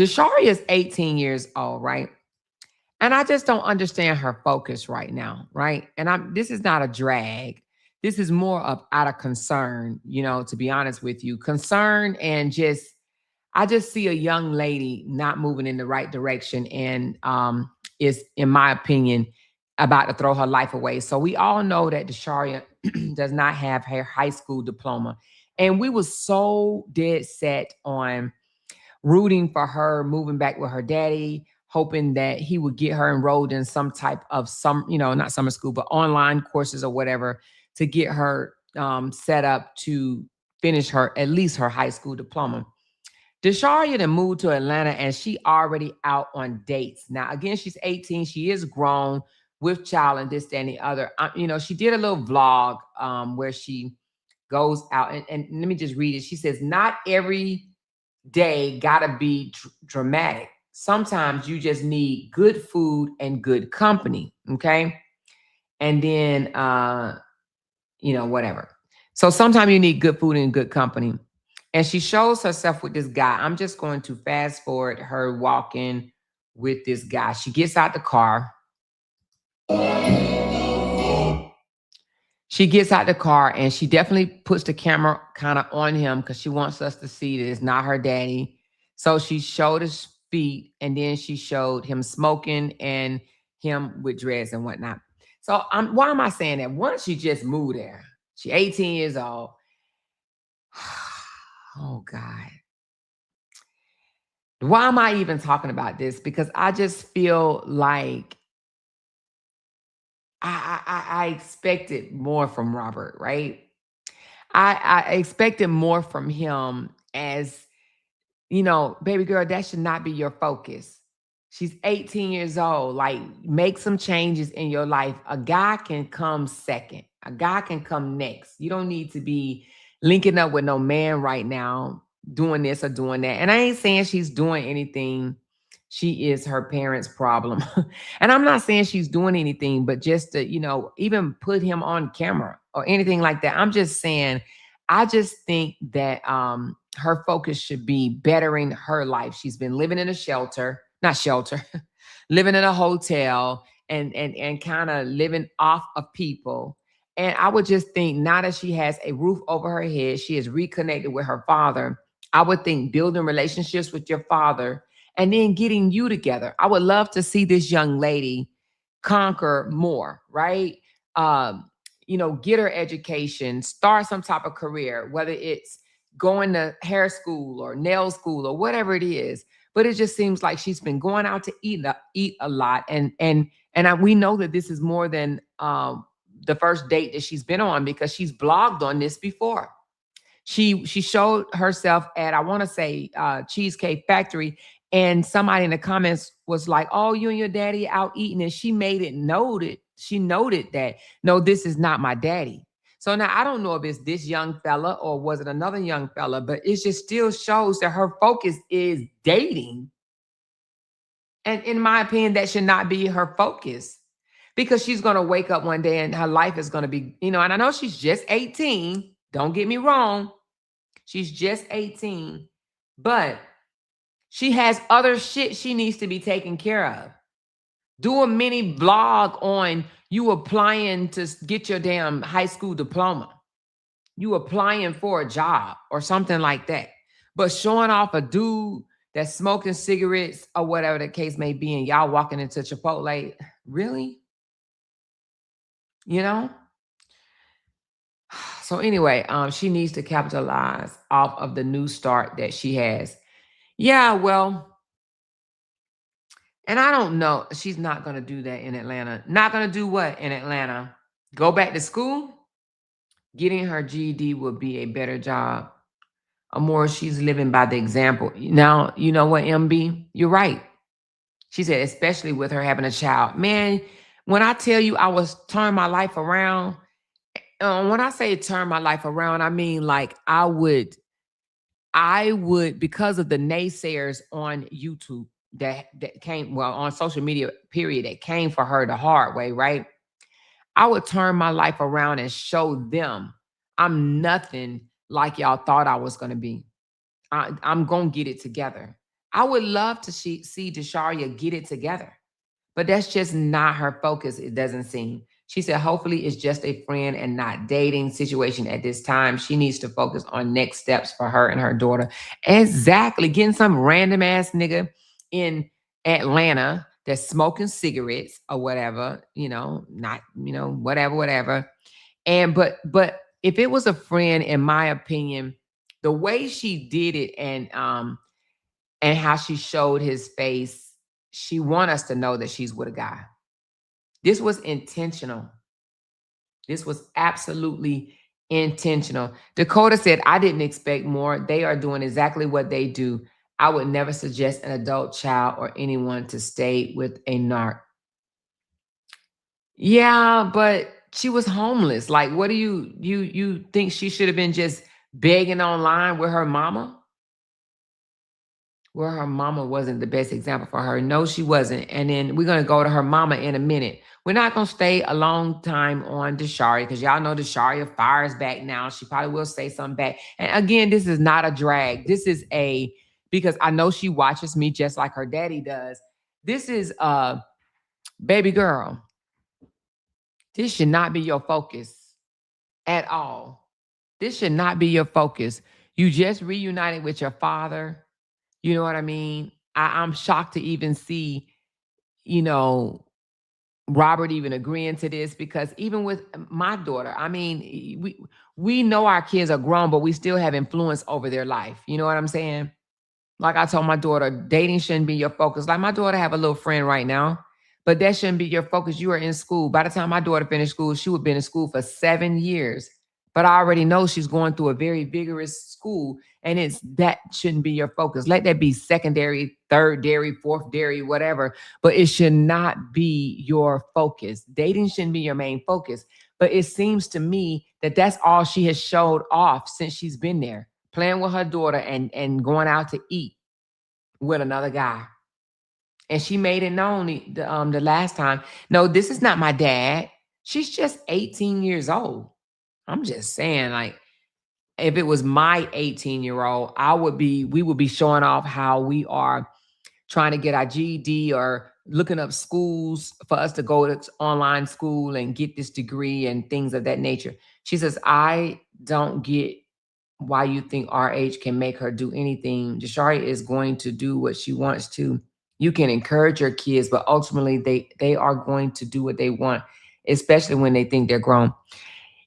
Desharia is 18 years old, right? And I just don't understand her focus right now, right? And this is not a drag. This is more of out of concern, to be honest with you. Concern and just I just see a young lady not moving in the right direction and is, in my opinion, about to throw her life away. So we all know that Desharia does not have her high school diploma. And we were so dead set on rooting for her moving back with her daddy, hoping that he would get her enrolled in some type of not summer school, but online courses or whatever to get her set up to finish her, at least her high school diploma. Desharia then moved to Atlanta and she already out on dates. Now, again, she's 18. She is grown with child and this, that, and the other. She did a little vlog where she goes out and let me just read it. She says, not every day gotta be dramatic. Sometimes you just need good food and good company. Okay. And then, whatever. So sometimes you need good food and good company. And she shows herself with this guy. I'm just going to fast forward her walking with this guy. She gets out the car. She gets out the car and she definitely puts the camera kind of on him because she wants us to see that it's not her daddy. So she showed his feet and then she showed him smoking and him with dreads and whatnot. So why am I saying that? One, she just moved there. She 18 years old. Oh, God. Why am I even talking about this? Because I just feel like I expected more from Robert, right? I expected more from him as, baby girl, that should not be your focus. She's 18 years old. Like, make some changes in your life. A guy can come second. A guy can come next. You don't need to be linking up with no man right now, doing this or doing that. And I ain't saying she's doing anything. She is her parents' problem. And I'm not saying she's doing anything, but just to, even put him on camera or anything like that. I'm just saying, I just think that her focus should be bettering her life. She's been living in a shelter, not shelter, living in a hotel and kind of living off of people. And I would just think now that she has a roof over her head, she is reconnected with her father. I would think building relationships with your father and then getting you together. I would love to see this young lady conquer more, right? Get her education, start some type of career, whether it's going to hair school or nail school or whatever it is. But it just seems like she's been going out to eat a lot, we know that this is more than the first date that she's been on because she's blogged on this before. She showed herself at, I want to say, Cheesecake Factory, and somebody in the comments was like, "Oh, you and your daddy out eating," and she made it noted. She noted that, no, this is not my daddy. So now I don't know if it's this young fella or was it another young fella, but it just still shows that her focus is dating. And in my opinion, that should not be her focus because she's going to wake up one day and her life is going to be, and I know she's just 18. Don't get me wrong. She's just 18, but she has other shit she needs to be taken care of. Do a mini vlog on you applying to get your damn high school diploma. You applying for a job or something like that. But showing off a dude that's smoking cigarettes or whatever the case may be and y'all walking into Chipotle, really? So anyway, she needs to capitalize off of the new start that she has. Yeah, well, and I don't know. She's not going to do that in Atlanta. Not going to do what in Atlanta? Go back to school? Getting her GED would be a better job. Or more, she's living by the example. Now, you know what, MB? You're right. She said, especially with her having a child. Man, when I tell you I was turning my life around, when I say turn my life around, I mean like I would, because of the naysayers on YouTube that came, well, on social media, period, that came for her the hard way, right? I would turn my life around and show them I'm nothing like y'all thought I was going to be. I'm going to get it together. I would love to see Desharia get it together. But that's just not her focus, it doesn't seem. She said, hopefully it's just a friend and not dating situation at this time. She needs to focus on next steps for her and her daughter. Exactly. Getting some random ass nigga in Atlanta that's smoking cigarettes or whatever, not, whatever, whatever. And but if it was a friend, in my opinion, the way she did it and how she showed his face, she want us to know that she's with a guy. This was intentional. This was absolutely intentional. Dakota said, I didn't expect more. They are doing exactly what they do. I would never suggest an adult child or anyone to stay with a narc. Yeah, but she was homeless. Like, what do you think she should have been just begging online with her mama? Well, her mama wasn't the best example for her. No, she wasn't. And then we're going to go to her mama in a minute. We're not going to stay a long time on Desharia because y'all know Desharia fires back now. She probably will say something back. And again, this is not a drag. This is because I know she watches me just like her daddy does. This is baby girl. This should not be your focus at all. This should not be your focus. You just reunited with your father. You know what I mean? I'm shocked to even see, Robert even agreeing to this, because even with my daughter, I mean, we know our kids are grown, but we still have influence over their life. You know what I'm saying? Like I told my daughter, dating shouldn't be your focus. Like my daughter have a little friend right now, but that shouldn't be your focus. You are in school. By the time my daughter finished school, she would have been in school for 7 years. But I already know she's going through a very vigorous school, and that shouldn't be your focus. Let that be secondary, third dairy, fourth dairy, whatever. But it should not be your focus. Dating shouldn't be your main focus. But it seems to me that that's all she has showed off since she's been there, playing with her daughter and going out to eat with another guy. And she made it known the last time, no, this is not my dad. She's just 18 years old. I'm just saying, like, if it was my 18-year-old, we would be showing off how we are trying to get our GED or looking up schools for us to go to online school and get this degree and things of that nature. She says, I don't get why you think our age can make her do anything. Desharia is going to do what she wants to. You can encourage your kids, but ultimately they are going to do what they want, especially when they think they're grown.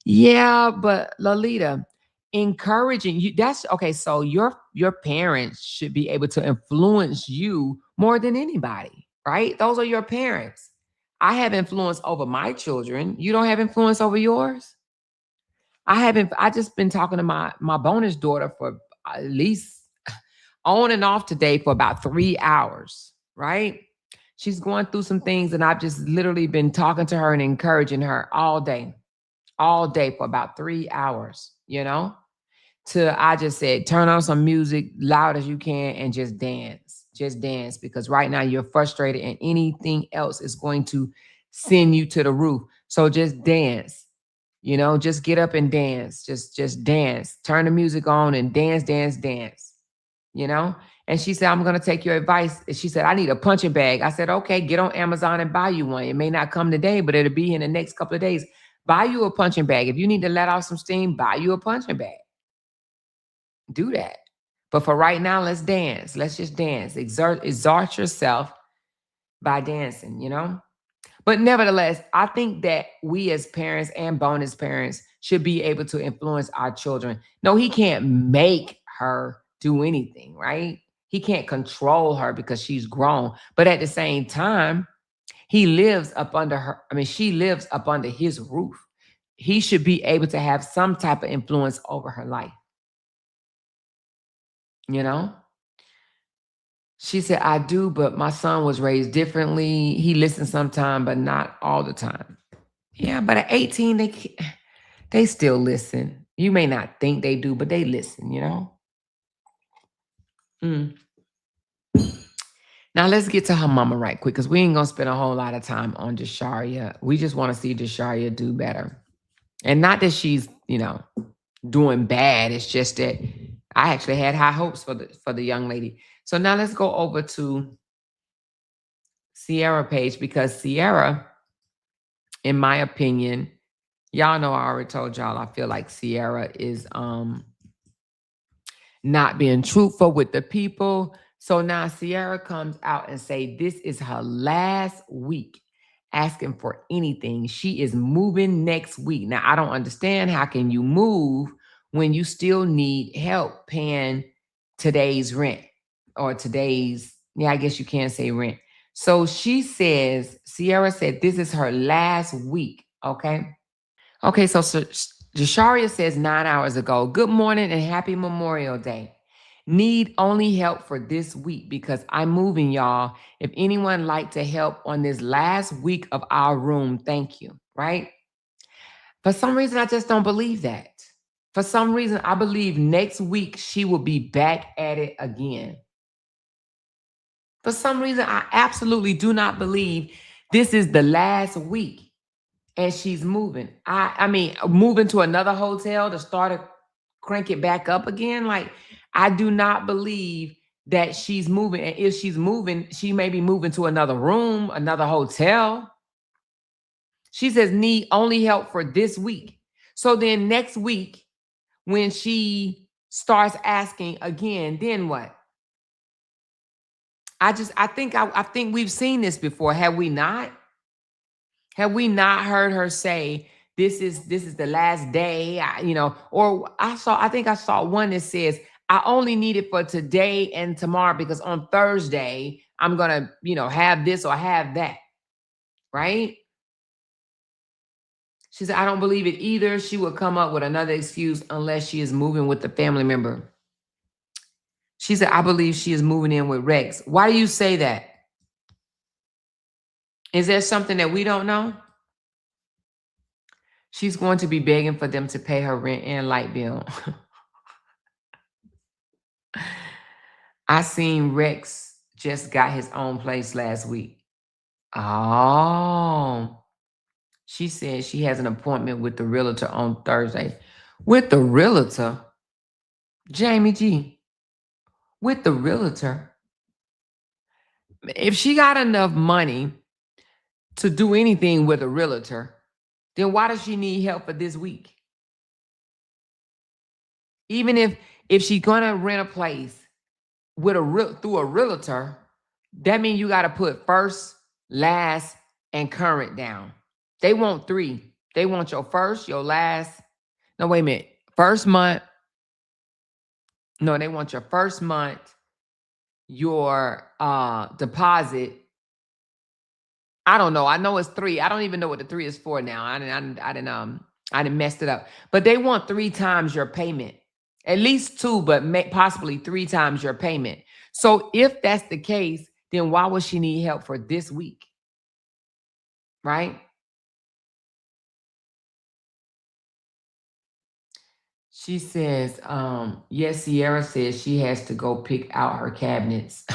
Yeah, but Lolita, encouraging you, that's okay. So your parents should be able to influence you more than anybody, right? Those are your parents. I have influence over my children. You don't have influence over yours. I just been talking to my bonus daughter for at least on and off today for about 3 hours, right? She's going through some things, and I've just literally been talking to her and encouraging her all day for about 3 hours, I just said, turn on some music loud as you can and just dance, because right now you're frustrated and anything else is going to send you to the roof. So just dance, just get up and dance, just dance, turn the music on and dance, you know? And she said, I'm going to take your advice. She said, I need a punching bag. I said, okay, get on Amazon and buy you one. It may not come today, but it'll be in the next couple of days. Buy you a punching bag. If you need to let off some steam, buy you a punching bag. Do that. But for right now, let's dance. Let's just dance. Exert yourself by dancing, But nevertheless, I think that we as parents and bonus parents should be able to influence our children. No, he can't make her do anything, right? He can't control her because she's grown. But at the same time, he lives up under her. I mean, she lives up under his roof. He should be able to have some type of influence over her life. She said, I do, but my son was raised differently. He listens sometime, but not all the time. Yeah, but at 18, they still listen. You may not think they do, but they listen, Now let's get to her mama right quick, because we ain't gonna spend a whole lot of time on Desharia. We just want to see Desharia do better. And not that she's, doing bad. It's just that I actually had high hopes for the young lady. So now let's go over to Ciera page, because Ciera, in my opinion, y'all know I already told y'all I feel like Ciera is not being truthful with the people. So now Ciera comes out and say this is her last week asking for anything. She is moving next week. Now I don't understand, how can you move when you still need help paying today's rent, or today's, yeah, I guess you can't say rent. So she says, Ciera said this is her last week, okay? Okay, so Desharia says 9 hours ago, good morning and happy Memorial Day. Need only help for this week because I'm moving, y'all. If anyone like to help on this last week of our room, thank you, right? For some reason, I just don't believe that. For some reason, I believe next week she will be back at it again. For some reason, I absolutely do not believe this is the last week and she's moving. I mean, moving to another hotel to start to crank it back up again. Like, I do not believe that she's moving. And if she's moving, she may be moving to another room, another hotel. She says, need only help for this week. So then next week, when she starts asking again, then what? I think we've seen this before. Have we not? Have we not heard her say, this is the last day, or I think I saw one that says, I only need it for today and tomorrow because on Thursday I'm going to, have this or have that, right? She said, I don't believe it either. She would come up with another excuse unless she is moving with the family member. She said, I believe she is moving in with Rex. Why do you say that? Is there something that we don't know? She's going to be begging for them to pay her rent and light bill. I seen Rex just got his own place last week. Oh. She said she has an appointment with the realtor on Thursday. With the realtor? Jamie G. With the realtor? If she got enough money to do anything with a realtor, then why does she need help for this week? Even if she's gonna rent a place with through a realtor, that means you got to put first, last, and current down. They want 3. They want your first, your last. No, wait a minute. First month. No, they want your first month, your deposit. I don't know. I know it's 3. I don't even know what the 3 is for now. I didn't messed it up. But they want 3 times your payment. At least 2, but possibly 3 times your payment. So if that's the case, then why would she need help for this week? Right? She says, yes, Ciera says she has to go pick out her cabinets.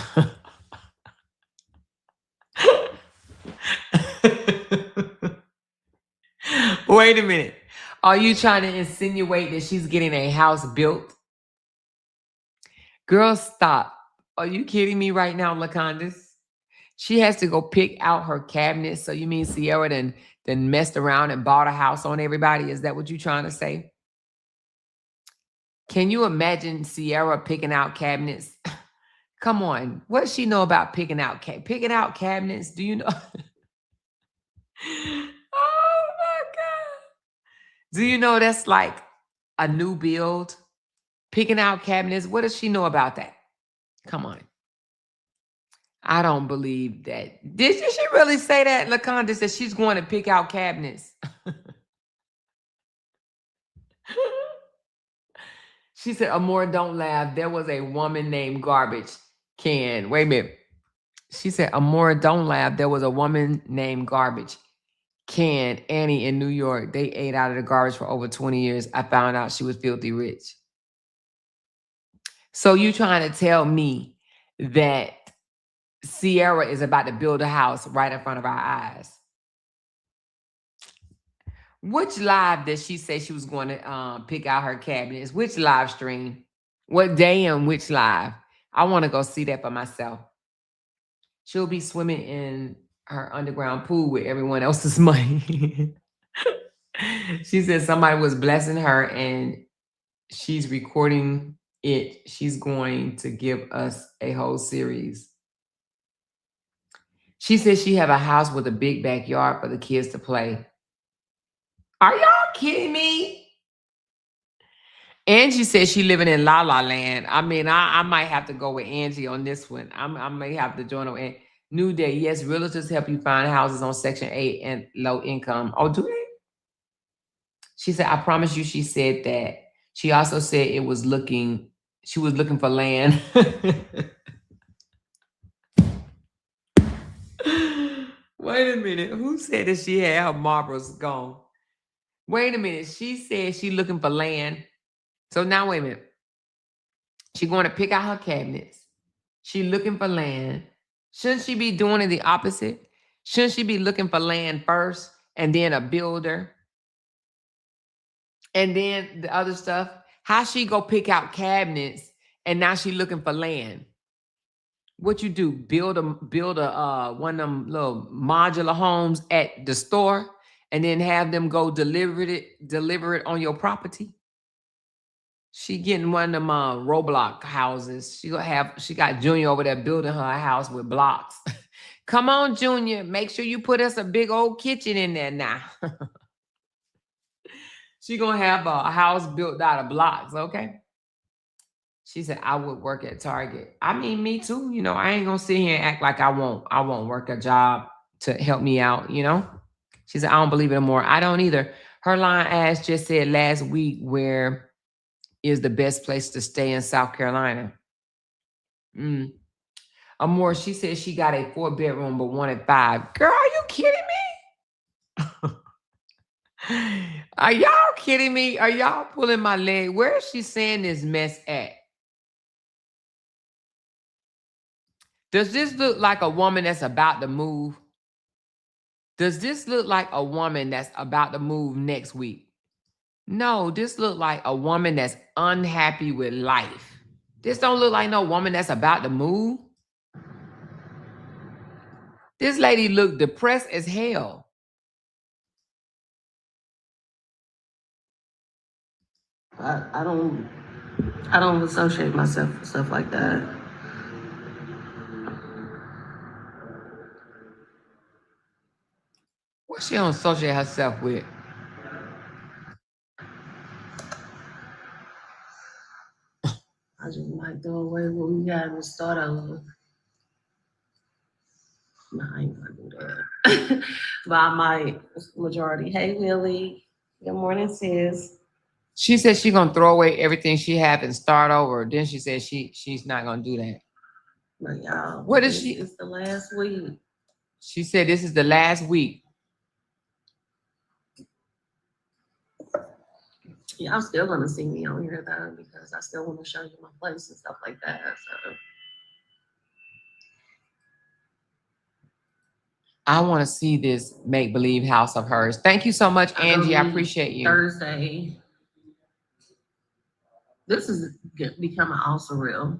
Wait a minute. Are you trying to insinuate that she's getting a house built? Girl, stop. Are you kidding me right now, LaCondas? She has to go pick out her cabinets. So you mean Ciera then messed around and bought a house on everybody? Is that what you're trying to say? Can you imagine Ciera picking out cabinets? Come on. What does she know about picking out cabinets? Do you know? Oh my God. Do you know that's like a new build? Picking out cabinets. What does she know about that? Come on. I don't believe that. Did she really say that, LaConda, that she's going to pick out cabinets? She said, Amore, don't laugh. There was a woman named Garbage Can. Wait a minute. She said, Amore, don't laugh. There was a woman named Garbage Can, Annie in New York. They ate out of the garbage for over 20 years. I found out she was filthy rich. So you trying to tell me that Ciera is about to build a house right in front of our eyes? Which live did she say she was going to pick out her cabinets? Which live stream? What day and which live? I want to go see that for myself. She'll be swimming in her underground pool with everyone else's money. She said somebody was blessing her and she's recording it. She's going to give us a whole series. She says she have a house with a big backyard for the kids to play. Are y'all kidding me? Angie says she living in La La Land. I mean, I might have to go with Angie on this one. I may have to join her. New Day, yes, realtors help you find houses on Section 8 and low income. Oh, do they? She said, I promise you, she said that. She also said she was looking for land. Wait a minute. Who said that she had her marbles gone? Wait a minute. She said she looking for land. So now, wait a minute. She going to pick out her cabinets. She looking for land. Shouldn't she be doing it the opposite? Shouldn't she be looking for land first and then a builder? And then the other stuff? How she go pick out cabinets and now she looking for land? What you do? Build a one of them little modular homes at the store and then have them go deliver it on your property? She getting one of them Roblox houses. She got Junior over there building her house with blocks. Come on, Junior. Make sure you put us a big old kitchen in there now. She gonna have a house built out of blocks, okay? She said, I would work at Target. I mean, me too. You know, I ain't gonna sit here and act like I won't work a job to help me out, you know? She said, I don't believe it anymore. I don't either. Her line ass just said last week, where is the best place to stay in South Carolina? Amore, she said she got a 4-bedroom but wanted 5. Girl, are you kidding me? Are y'all kidding me? Are y'all pulling my leg? Where is she saying this mess at? Does this look like a woman that's about to move? Does this look like a woman that's about to move next week? No, this look like a woman that's unhappy with life. This don't look like no woman that's about to move. This lady look depressed as hell. I don't associate myself with stuff like that. What she don't associate herself with? I just might throw away what we got and start over. No, I ain't gonna do that. But I might, majority. Hey, Willie. Good morning, sis. She said she gonna throw away everything she have and start over. Then she said she's not gonna do that. But y'all, what is she? It's the last week. She said this is the last week. Y'all still gonna see me on here though, because I still want to show you my place and stuff like that. So I want to see this make-believe house of hers. Thank you so much, Angie. I appreciate you. Thursday. This is becoming all surreal.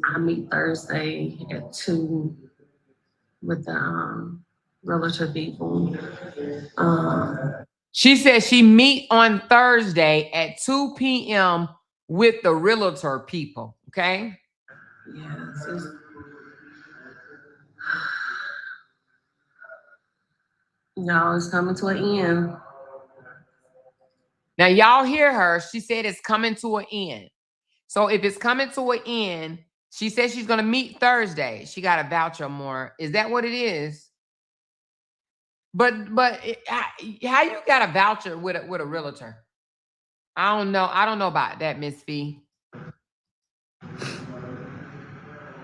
I meet Thursday at 2 with the realtor people. She said she meet on Thursday at 2 p.m. with the realtor people. Okay. Yes. Y'all, it's coming to an end. Now, y'all hear her. She said it's coming to an end. So if it's coming to an end, she said she's going to meet Thursday. She got a voucher more. Is that what it is? But how you got a voucher with a realtor? I don't know. I don't know about that, Miss Fee.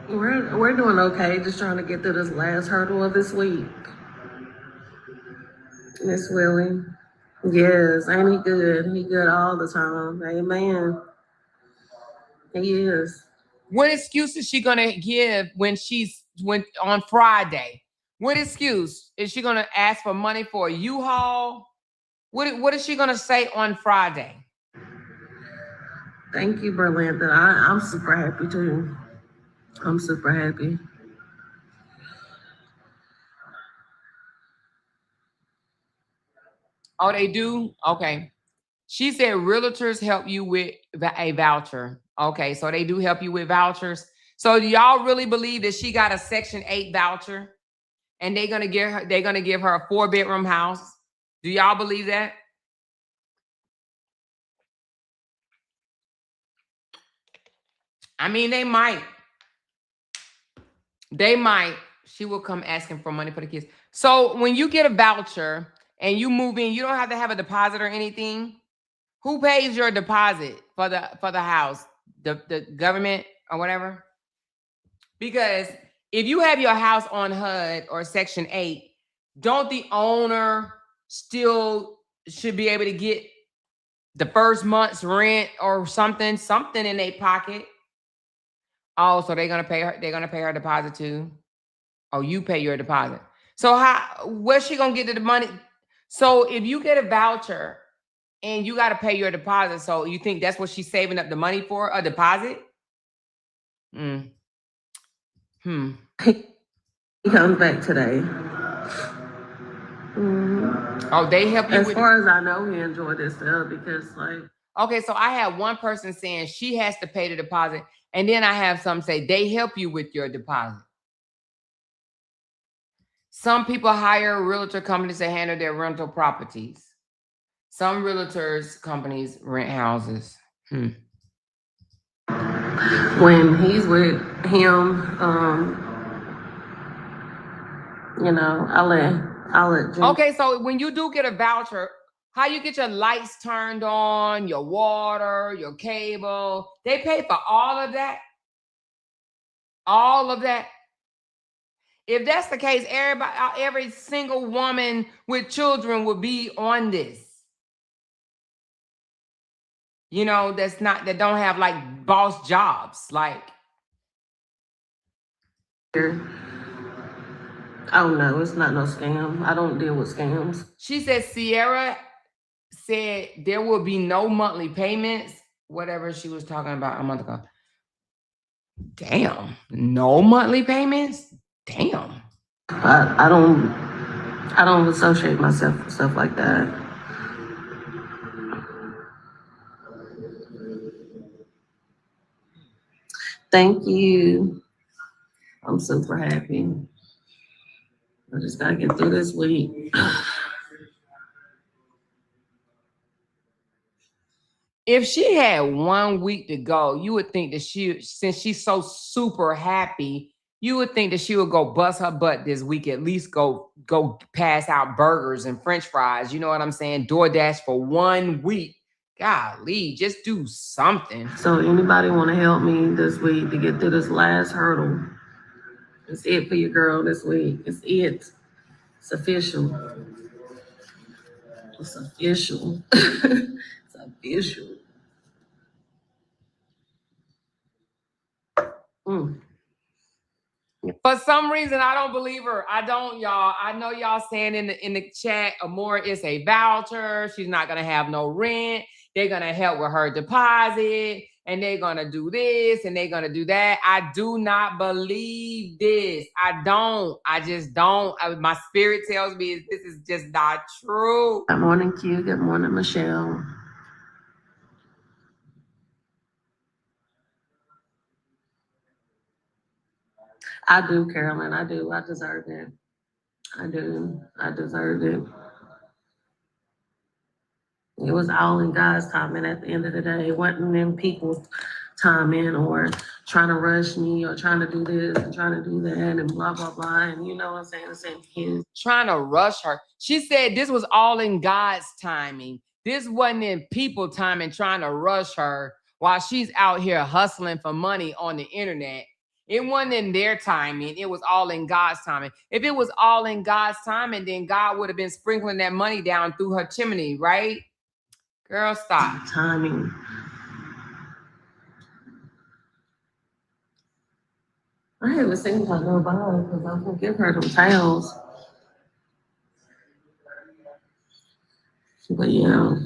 We're doing okay. Just trying to get through this last hurdle of this week. Miss Willie. Yes, ain't he good? He good all the time. Amen. He is. What excuse is she gonna give when on Friday? What excuse is she gonna ask for money for a U-Haul? What is she gonna say on Friday? Thank you, Berlinda. I'm super happy too. I'm super happy. Oh, they do? Okay. She said realtors help you with a voucher. Okay, so they do help you with vouchers. So do y'all really believe that she got a Section 8 voucher and they're gonna give her a 4-bedroom house? Do y'all believe that? I mean, they might. They might. She will come asking for money for the kids. So when you get a voucher and you move in, you don't have to have a deposit or anything. Who pays your deposit for the house? The government or whatever? Because if you have your house on HUD or Section 8, don't the owner still should be able to get the first month's rent or something in their pocket? Oh, so they're gonna pay her deposit too. Oh, you pay your deposit. So where's she gonna get the money? So if you get a voucher and you got to pay your deposit, so you think that's what she's saving up the money for, a deposit? Mm. He comes back today. Oh, they help you As with far as I know, he enjoyed himself because, like, okay, so I have one person saying she has to pay the deposit, and then I have some say they help you with your deposit. Some people hire realtor companies to handle their rental properties. Some realtors companies rent houses. when he's with him, I'll let Jim. Okay, so when you do get a voucher, how you get your lights turned on, your water, your cable, they pay for all of that? All of that? If that's the case, every single woman with children would be on this. That don't have like boss jobs. Like, Oh no, it's not no scam. I don't deal with scams. she said Ciera said there will be no monthly payments, whatever she was talking about a month ago. Damn, no monthly payments? Damn. I don't associate myself with stuff like that. Thank you. I'm super happy. I just gotta get through this week. If she had 1 week to go, you would think that since she's so super happy, you would think that she would go bust her butt this week, at least go pass out burgers and French fries. You know what I'm saying? DoorDash for 1 week. Golly, just do something. So anybody want to help me this week to get through this last hurdle? It's it for your girl this week. It's it. It's official. It's official. It's official. For some reason, I don't believe her. I don't, y'all. I know y'all saying in the chat, Amora is a voucher. She's not gonna have no rent. They're gonna help with her deposit, and they're gonna do this and they're gonna do that. I do not believe this. I don't. I just don't. My spirit tells me this is just not true. Good morning, Q. Good morning, Michelle. I do, Carolyn. I do. I deserve it. I do. I deserve it. It was all in God's timing at the end of the day. It wasn't in people's timing or trying to rush me or trying to do this and trying to do that and blah, blah, blah. And you know what I'm saying? The same thing. Trying to rush her. She said this was all in God's timing. This wasn't in people timing trying to rush her while she's out here hustling for money on the internet. It wasn't in their timing. It was all in God's timing. If it was all in God's timing, then God would have been sprinkling that money down through her chimney, right? Girl, stop. Timing. I haven't seen her go by because I was gonna give her them tails. But yeah.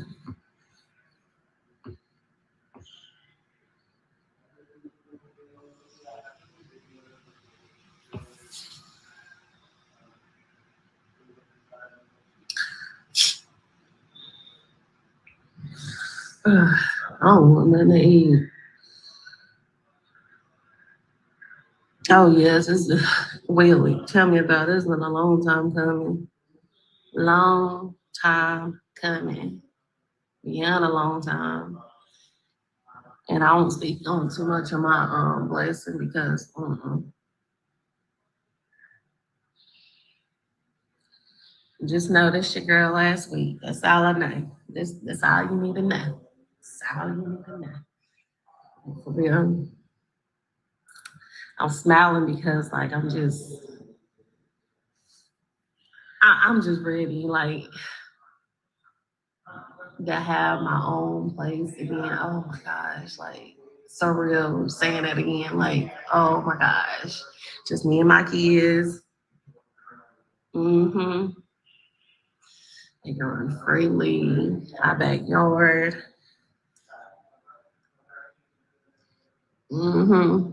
I don't want nothing to eat. Oh yes, it's Willie. Tell me about it. It's been a long time coming. Long time coming. Beyond a long time. And I won't speak on too much of my blessing because just know this your girl last week. That's all I know. That's all you need to know. That's all you need to know. For real. I'm smiling because like I'm just ready like to have my own place again. Oh my gosh, like so real saying that again. Like, oh my gosh. Just me and my kids. Mm-hmm. They can run freely. Our backyard. Mm-hmm.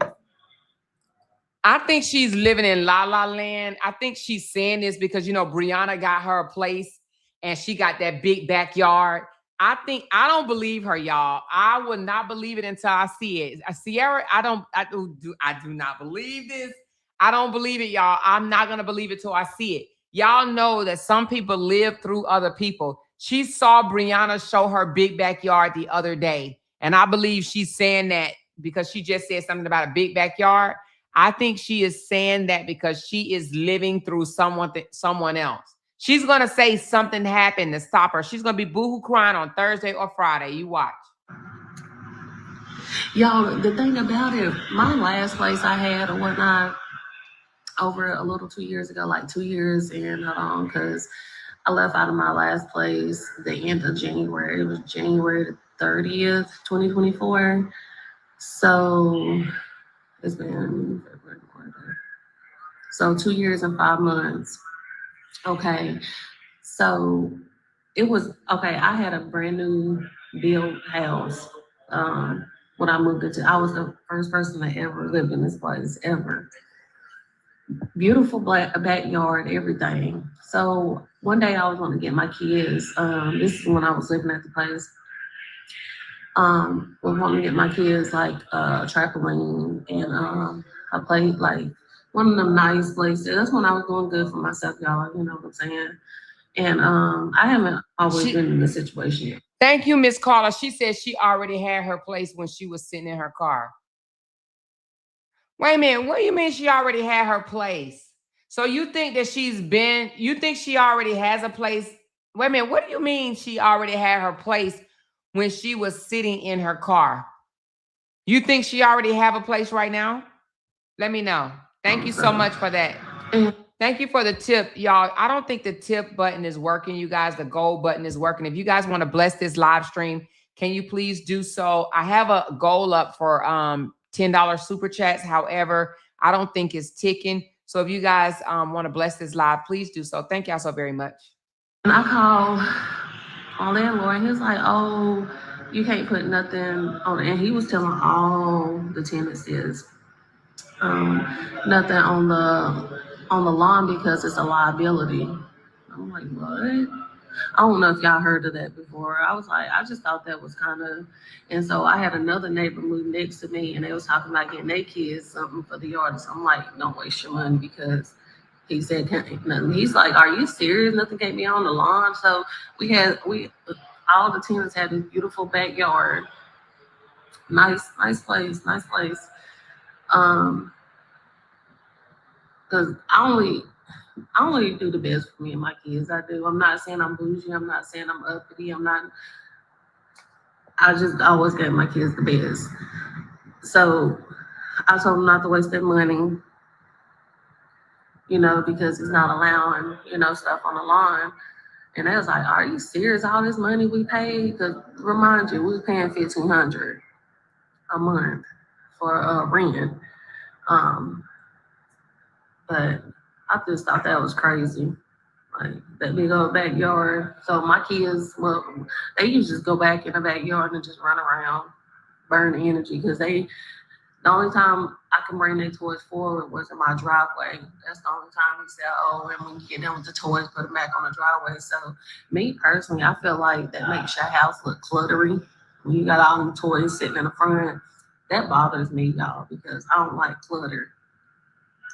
I think she's living in La La Land. I think she's saying this because, you know, Brianna got her a place and she got that big backyard. I don't believe her, y'all. I would not believe it until I see it. Ciera, I do not believe this. I don't believe it, y'all. I'm not gonna believe it till I see it. Y'all know that some people live through other people. She saw Brianna show her big backyard the other day, and I believe she's saying that because she just said something about a big backyard. I think she is saying that because she is living through someone else. She's gonna say something happened to stop her. She's gonna be boohoo crying on Thursday or Friday. You watch. Y'all, the thing about it, my last place I had or whatnot over a little 2 years ago, like 2 years and because I left out of my last place the end of January. It was January the 30th, 2024. So it's been February, March. So 2 years and 5 months. Okay. So it was okay. I had a brand new built house. When I moved into, I was the first person to ever live in this place ever. Beautiful black backyard, everything. So one day I was going to get my kids. This is when I was living at the place. Was wanting to get my kids like trampoline and I played like one of them nice places. That's when I was doing good for myself, y'all. You know what I'm saying? And I haven't always been in this situation yet. Thank you, Miss Carla. She said she already had her place when she was sitting in her car. Wait a minute. What do you mean she already had her place? So you think that you think she already has a place? Wait a minute. What do you mean she already had her place when she was sitting in her car? You think she already have a place right now? Let me know. Thank you so much for that. Thank you for the tip, y'all. I don't think the tip button is working, you guys. The gold button is working. If you guys want to bless this live stream, can you please do so? I have a goal up for $10 super chats. However, I don't think it's ticking. So if you guys want to bless this live, please do so. Thank y'all so very much. And I called my landlord, and he was like, "Oh, you can't put nothing on." And he was telling all the tenants is nothing on the lawn because it's a liability. I'm like, what? I don't know if y'all heard of that before. I was like, I just thought that was kind of, and so I had another neighbor move next to me, and they was talking about getting their kids something for the yard. So I'm like, don't waste your money because he said can't nothing. He's like, are you serious? Nothing can't be on the lawn. So we all the tenants had this beautiful backyard, nice place, nice place. Cause I only do the best for me and my kids. I do. I'm not saying I'm bougie. I'm not saying I'm uppity. I'm not. I just always get my kids the best. So I told them not to waste their money, because it's not allowing, stuff on the lawn. And they was like, "Are you serious? All this money we paid? Because remind you, we was paying $1,500 a month for rent." Um, but I just thought that was crazy. Like that big old backyard. So my kids, well, they used to just go back in the backyard and just run around, burn energy because the only time I can bring their toys forward was in my driveway. That's the only time he said, "Oh, and when you get done with the toys, put them back on the driveway." So me personally, I feel like that makes your house look cluttery. You got all them toys sitting in the front. That bothers me, y'all, because I don't like clutter.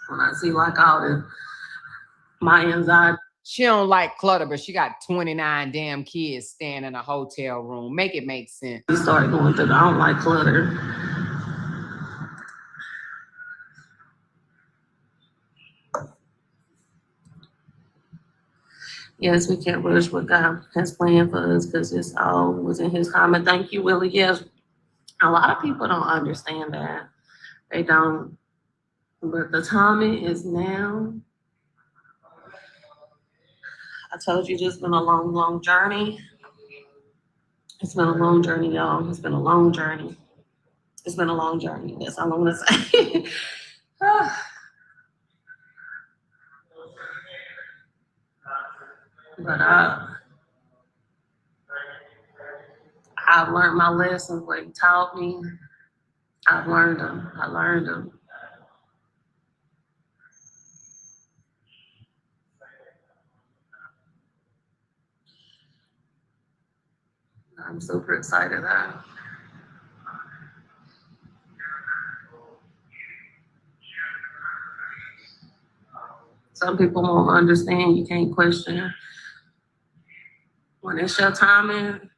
When I see like all the my anxiety. She don't like clutter, but she got 29 damn kids staying in a hotel room. Make it make sense. You start going through. I don't like clutter. Yes, we can't rush what God has planned for us because it's all within His time. And thank you, Willie. Yes, a lot of people don't understand that. They don't. But the timing is now. I told you, it's been a long, long journey. It's been a long journey, y'all. It's been a long journey. It's been a long journey. That's all I'm gonna say. But I've learned my lessons. What He taught me, I've learned them. I learned them. I'm super excited. Some people won't understand. You can't question when it's your timing.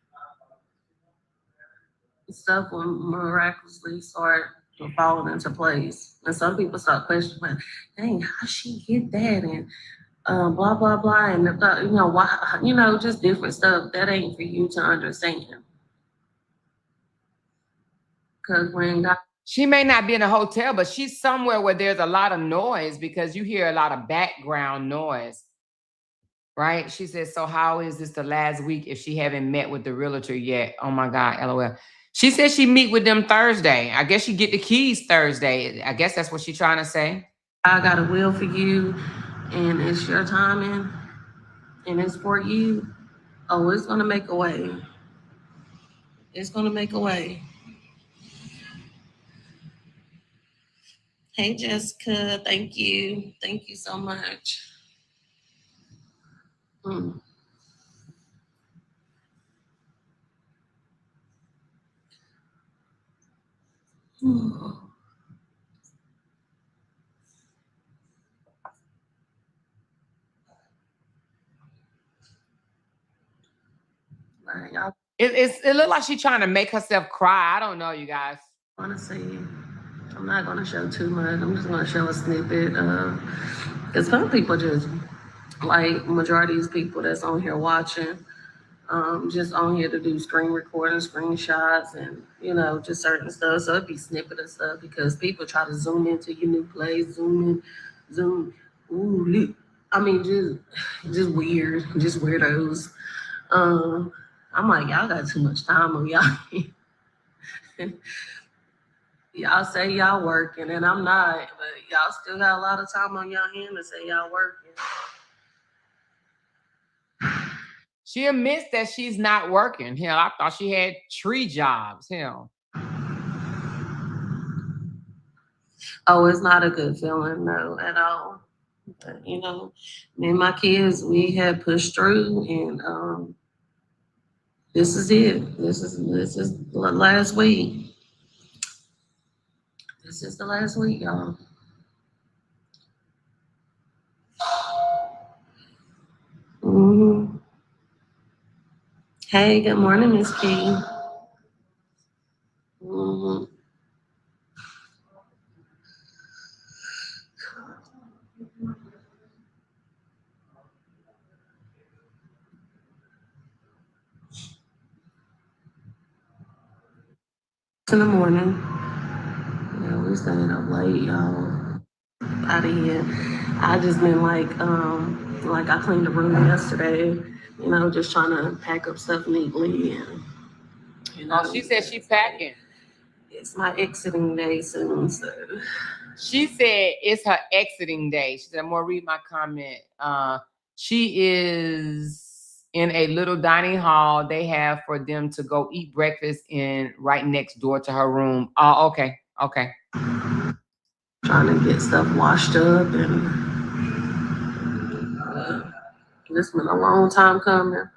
Stuff will miraculously start falling into place. And some people start questioning, dang, how she get that? And blah, blah, blah. And, why, just different stuff. That ain't for you to understand. Because when God. She may not be in a hotel, but she's somewhere where there's a lot of noise because you hear a lot of background noise. Right? She says, so how is this the last week if she haven't met with the realtor yet? Oh my God, LOL. She said she meet with them Thursday. I guess she get the keys Thursday. I guess that's what she's trying to say. I got a will for you, and it's your timing, and it's for you. Oh, it's going to make a way. It's going to make a way. Hey, Jessica. Thank you. Thank you so much. It looked like she's trying to make herself cry. I don't know, you guys. Honestly, I'm not going to show too much. I'm just going to show a snippet of, because some people just, like majority of these people that's on here watching, just on here to do screen recording, screenshots, and just certain stuff. So it'd be snippet of stuff because people try to zoom into your new place, zoom in, zoom. Ooh, I mean, just weird, just weirdos. I'm like, y'all got too much time on y'all. Y'all say y'all working, and I'm not, but y'all still got a lot of time on y'all hand to say y'all working. She admits that she's not working. Hell, I thought she had 3 jobs. Hell. Oh, it's not a good feeling, no, at all. But, me and my kids, we had pushed through, and this is it. This is the last week. This is the last week, y'all. Mm-hmm. Hey, good morning, Miss P. Mm-hmm. In the morning. Yeah, we staying up late, y'all. Out of here. I just been like I cleaned the room yesterday, just trying to pack up stuff neatly, and she said she packing. It's my exiting day soon, so. She said it's her exiting day. She said, I'm gonna read my comment. She is in a little dining hall they have for them to go eat breakfast in right next door to her room. Oh, okay. Trying to get stuff washed up, and it's been a long time coming.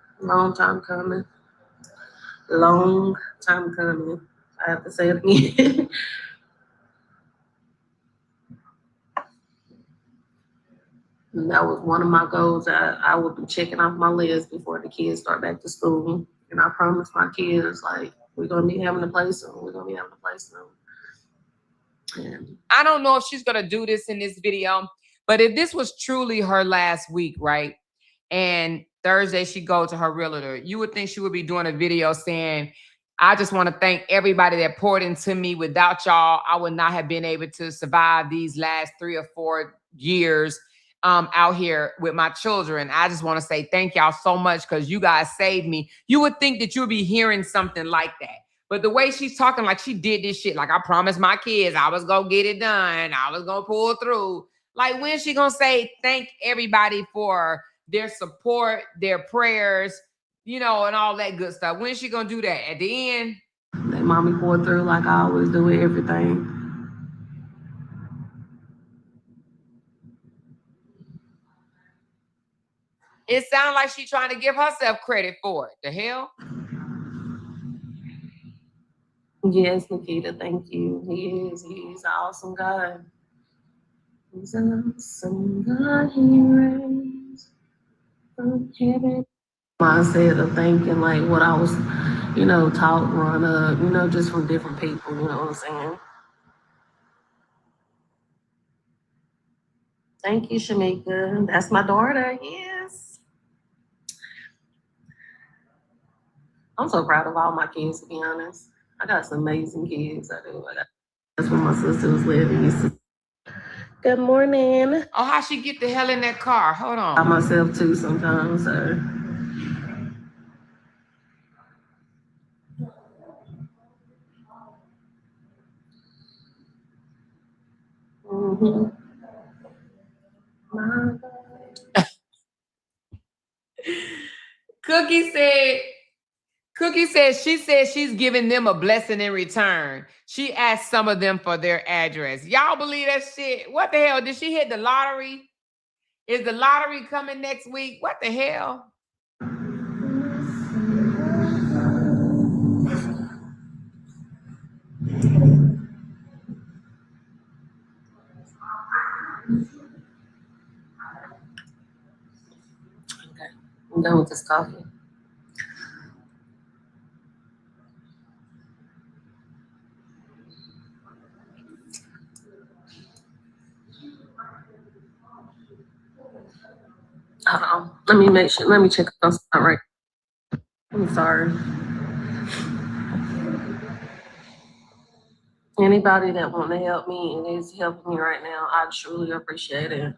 Long. Time coming. I have to say it again. And that was one of my goals. I would be checking off my list before the kids start back to school. And I promised my kids, like, we're gonna be having a play soon. We're gonna be having a play soon. And I don't know if she's gonna do this in this video, but if this was truly her last week, right? And Thursday she go to her realtor, you would think she would be doing a video saying, I just want to thank everybody that poured into me. Without y'all, I would not have been able to survive these last 3 or 4 years out here with my children. I just want to say thank y'all so much because you guys saved me. You would think that you would be hearing something like that. But the way she's talking, like she did this shit, like I promised my kids I was gonna get it done, I was gonna pull through. Like, when's she gonna say thank everybody for their support, their prayers, you know, and all that good stuff? When's she gonna do that? At the end? That mommy poured through like I always do with everything. It sounds like she's trying to give herself credit for it. The hell? Yes, Nikita, thank you. He's an awesome God. He's an awesome God. He reigns from heaven. Mindset of thinking like what I was, taught growing up, just from different people, you know what I'm saying? Thank you, Shamika. That's my daughter, yes. I'm so proud of all my kids, to be honest. I got some amazing kids. I do. That's when my sister was living. Good morning. Oh, how she get the hell in that car? Hold on. I myself too sometimes, so. Mm-hmm. Cookie said she's giving them a blessing in return. She asked some of them for their address. Y'all believe that shit? What the hell? Did she hit the lottery? Is the lottery coming next week? What the hell? Okay, I'm done with this coffee. Let me check on something right. I'm sorry. Anybody that want to help me and is helping me right now, I truly appreciate it.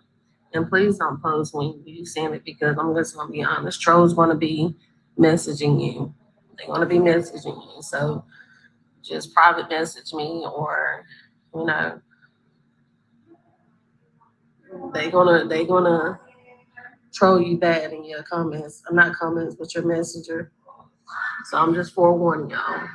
And please don't post when you send it because I'm just gonna be honest. Trolls want to be messaging you. They want to be messaging you. So just private message me, or they gonna troll you bad in your comments. I'm not comments, but your messenger. So I'm just forewarning y'all.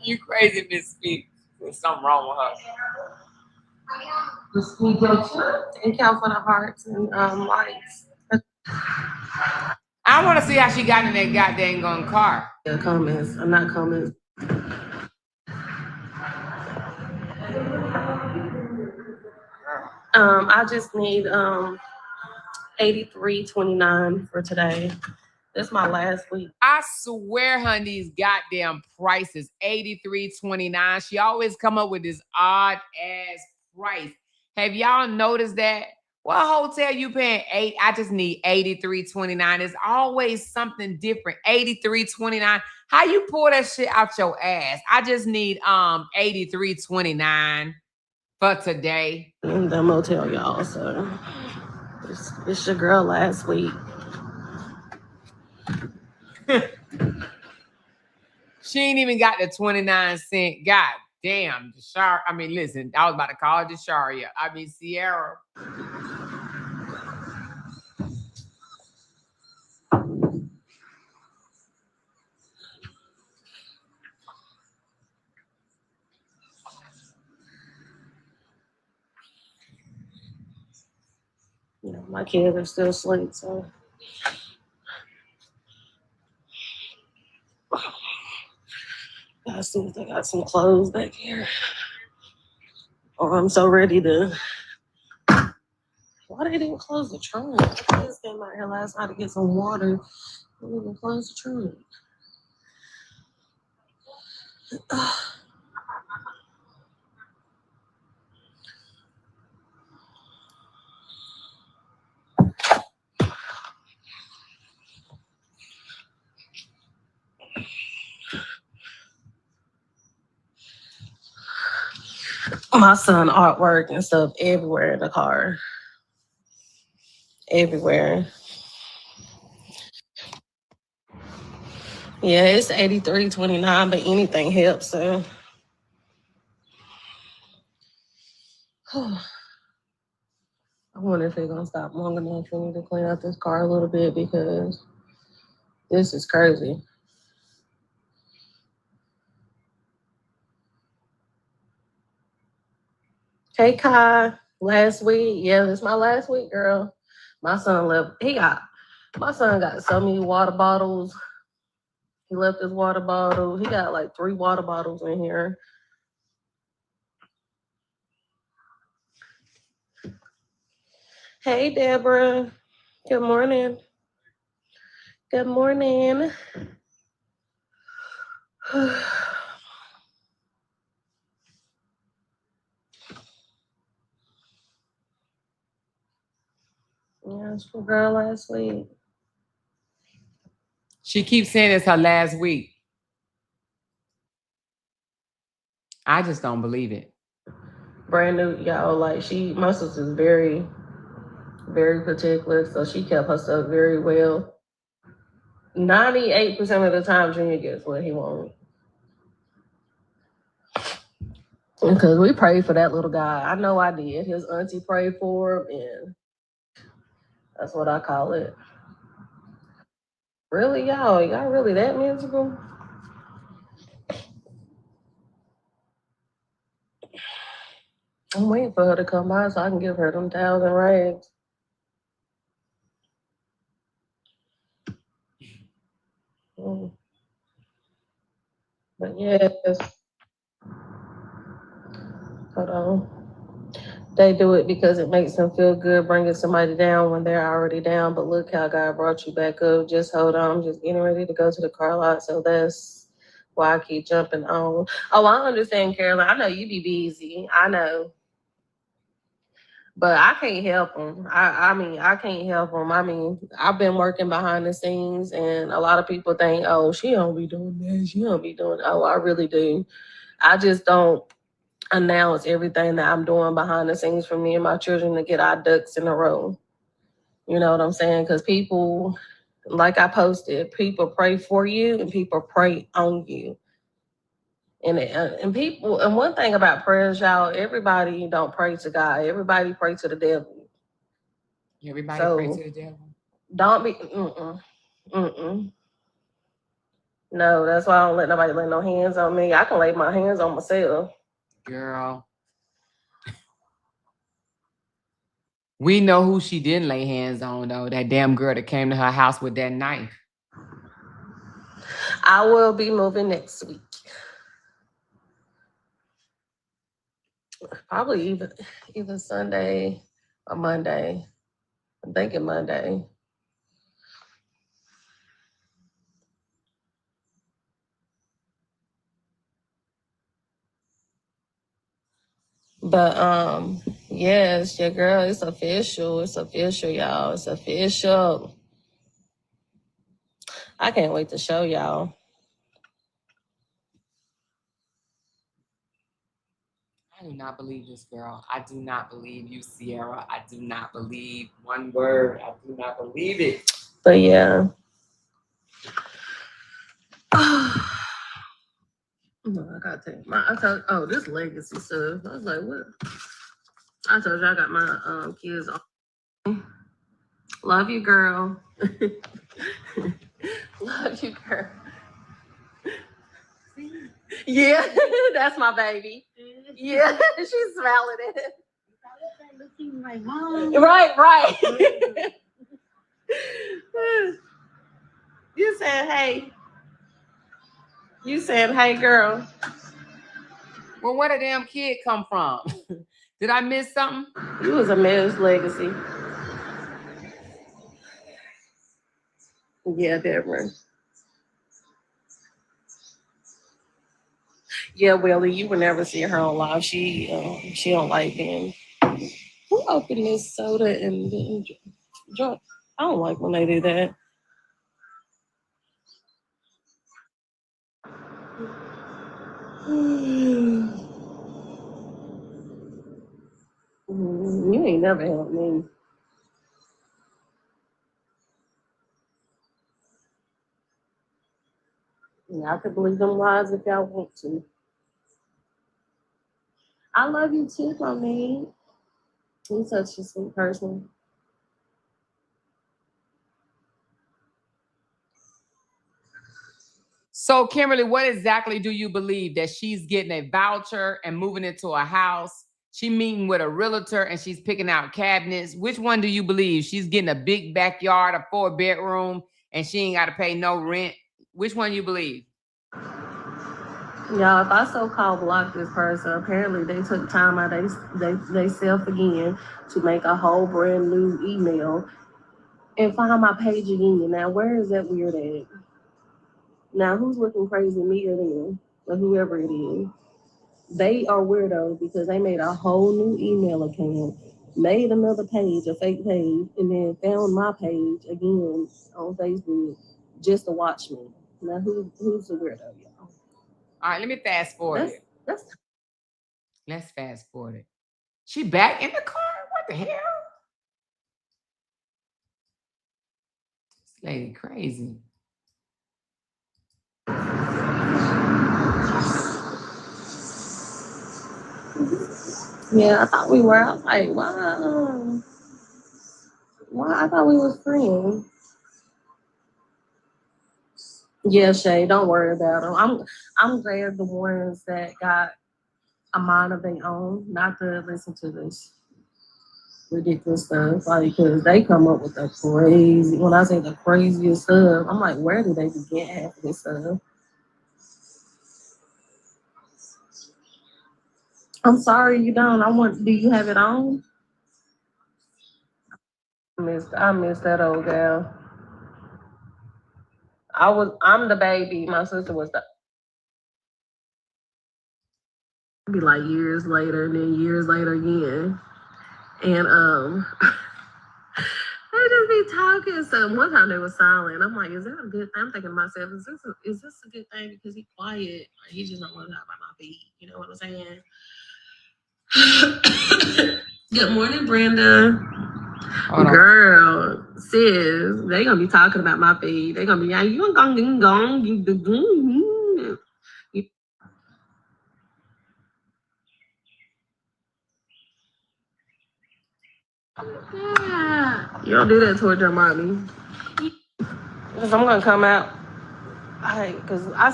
You crazy, Miss Speak. There's something wrong with her. Thank y'all for the hearts and likes. I want to see how she got in that goddamn car. Yeah, comments. I'm not comments. I just need 83.29 for today. This is my last week. I swear, honey, these goddamn prices, $83.29. She always come up with this odd ass price. Have y'all noticed that? What hotel you paying I just need $83.29. It's always something different. $83.29. How you pull that shit out your ass? I just need $83.29 for today. In the motel, y'all. So it's your girl last week. She ain't even got the 29-cent. God damn, Desharia. I mean, listen, I was about to call Desharia. I mean, Ciera. You know, my kids are still asleep, so gotta see if they got some clothes back here. Oh, I'm so ready to. Why they didn't close the trunk? I just came out here last night to get some water. They didn't even close the trunk. My son artwork and stuff everywhere in the car. Everywhere. Yeah, it's 83.29, but anything helps. So I wonder if they're gonna stop long enough for me to clean out this car a little bit because this is crazy. Hey Kai, last week, yeah, this is my last week, girl. My son left. My son got so many water bottles. He left his water bottle. He got like 3 water bottles in here. Hey Deborah. Good morning. Good morning. Yeah, it's for girl last week. She keeps saying it's her last week. I just don't believe it. Brand new, y'all. Like my sister's very, very particular, so she kept her stuff very well. 98% of the time, Junior gets what he wants. Because we prayed for that little guy. I know I did. His auntie prayed for him, and that's what I call it. Really, y'all? Y'all really that miserable? I'm waiting for her to come by so I can give her them towels and rags. But yes, hold on. They do it because it makes them feel good bringing somebody down when they're already down. But look how God brought you back up. Just hold on. I'm just getting ready to go to the car lot. So that's why I keep jumping on. Oh, I understand, Carolyn. I know you be busy. I know. But I can't help them. I mean, I can't help them. I mean, I've been working behind the scenes, and a lot of people think, oh, she don't be doing that. She don't be doing. Oh, I really do. I just don't announce everything that I'm doing behind the scenes for me and my children to get our ducks in a row. You know what I'm saying? Because people, like I posted, people pray for you and people pray on you. And people, and one thing about prayers, y'all, everybody don't pray to God. Everybody pray to the devil. Everybody pray to the devil. Don't be, No, that's why I don't let nobody lay no hands on me. I can lay my hands on myself. Girl. We know who she didn't lay hands on, though. That damn girl that came to her house with that knife. I will be moving next week. Probably either Sunday or Monday. I'm thinking Monday. But yes, your girl, it's official. It's official, y'all. It's official. I can't wait to show y'all. I do not believe this girl. I do not believe you, Ciera. I do not believe one word. I do not believe it. But yeah. No, I gotta take this legacy stuff. I was like, what? I told you I got my kids on. Love you, girl. Love you, girl. Yeah, that's my baby. Yeah, she's smiling at it. Like, Mom. Right. You said, hey. You said, hey, girl. Well, where did damn kid come from? Did I miss something? You was a man's legacy. Yeah, Deborah. Yeah, Willie, you would never see her on live. She don't like being. Who opened this soda and drunk? I don't like when they do that. You ain't never helped me. Y'all could believe them lies if y'all want to. I love you too, mommy. You're such a sweet person. So, Kimberly, what exactly do you believe? That she's getting a voucher and moving into a house? She meeting with a realtor and she's picking out cabinets. Which one do you believe? She's getting a big backyard, a 4-bedroom, and she ain't got to pay no rent. Which one you believe? Y'all, if I so-called blocked this person, apparently they took time out they self again to make a whole brand new email and find my page again. Now, where is that weird at? Now, who's looking crazy, me or them, or whoever it is? They are weirdos because they made a whole new email account, made another page, a fake page, and then found my page again on Facebook just to watch me. Now, who's the weirdo, y'all? All right, let me fast forward it. Let's fast forward it. She back in the car? What the hell? This lady crazy. Yeah, I thought we were. I was like, why? I thought we was friends. Yeah, Shay, don't worry about them. I'm glad the ones that got a mind of their own, not to listen to this ridiculous stuff, like because they come up with the crazy. When I say the craziest stuff, I'm like, where do they begin half of this stuff? I'm sorry you don't. Do you have it on? I missed that old gal. I'm the baby. My sister was the. Be like years later, and then years later again, and they just be talking. So one time they were silent. I'm like, is that a good thing? I'm thinking to myself, is this a good thing because he's quiet or he just don't want to talk about my feet? You know what I'm saying? Good morning, Brenda. Girl, sis, they gonna be talking about my feed. They gonna be like, you gong. You don't do that toward your mommy. Because I'm gonna come out. Because I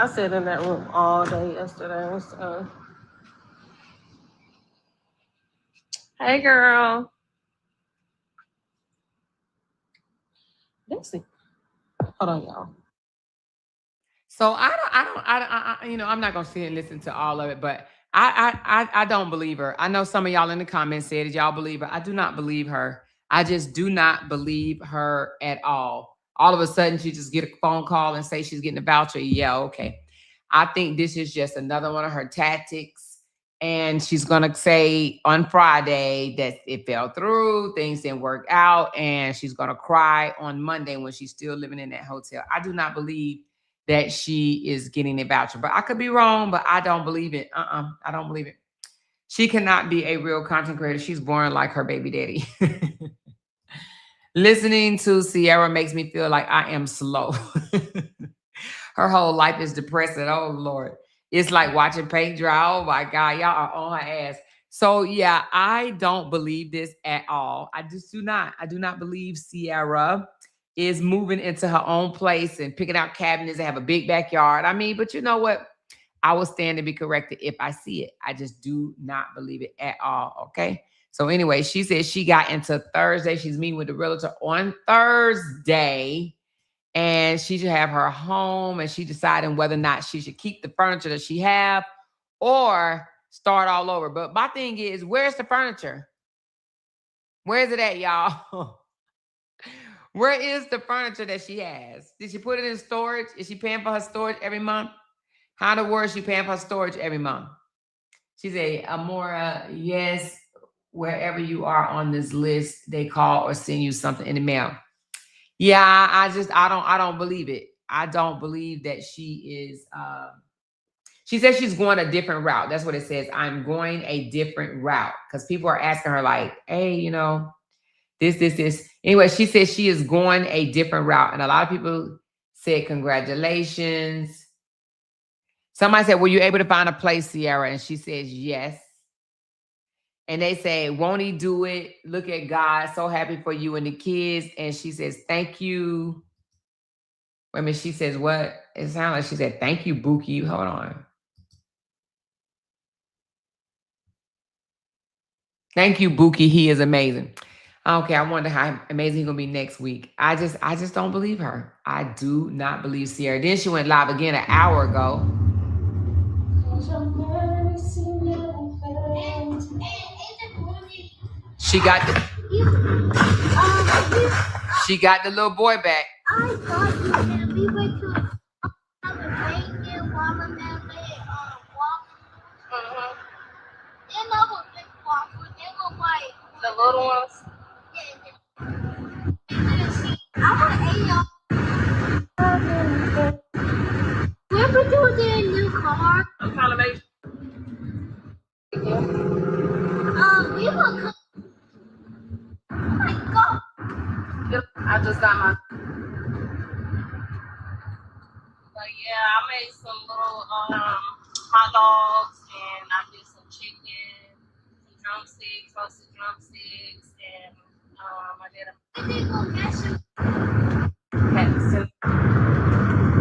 sat in that room all day yesterday. So. Hey, girl. Let's see. Hold on, y'all. So I'm not gonna sit and listen to all of it, but I don't believe her. I know some of y'all in the comments said y'all believe her. I do not believe her. I just do not believe her at all. All of a sudden, she just get a phone call and say she's getting a voucher. Yeah, okay. I think this is just another one of her tactics. And she's gonna say on Friday that it fell through, things didn't work out, and she's gonna cry on Monday when she's still living in that hotel. I do not believe that she is getting a voucher, but I could be wrong, but I don't believe it. I don't believe it. She cannot be a real content creator. She's born like her baby daddy. Listening to Ciera makes me feel like I am slow. Her whole life is depressing. Oh, Lord. It's like watching paint dry. Oh, my God. Y'all are on her ass. So, yeah, I don't believe this at all. I just do not. I do not believe Ciera is moving into her own place and picking out cabinets and have a big backyard. I mean, but you know what? I will stand to be corrected if I see it. I just do not believe it at all. Okay. So anyway, she said she got into Thursday. She's meeting with the realtor on Thursday, and she should have her home, and she deciding whether or not she should keep the furniture that she have or start all over. But my thing is, where's the furniture? Where is it at, y'all? Where is the furniture that she has? Did she put it in storage? Is she paying for her storage every month? How in the world is she paying for her storage every month? She said, Amora, yes, wherever you are on this list, they call or send you something in the mail. Yeah, I don't believe it. I don't believe that she is, she says she's going a different route. That's what it says. I'm going a different route. Because people are asking her like, hey, you know, this. Anyway, she says she is going a different route. And a lot of people said, congratulations. Somebody said, were you able to find a place, Ciera? And she says, yes. And they say, won't he do it? Look at God. So happy for you and the kids. And she says, thank you. Wait a minute. She says, what? It sounds like she said, thank you, Buki. Hold on. Thank you, Buki. He is amazing. Okay, I wonder how amazing he's going to be next week. I just don't believe her. I do not believe Ciera. Then she went live again an hour ago. She got the little boy back. I thought you said we went to another bacon watermelon waffles. And those were big waffles. They look like The little ones. I want we ever do get a new car? I'm trying to make We will. Oh my God! I just got my. But yeah, I made some little hot dogs, and I did some chicken, some drumsticks, roasted drumsticks, and I did a.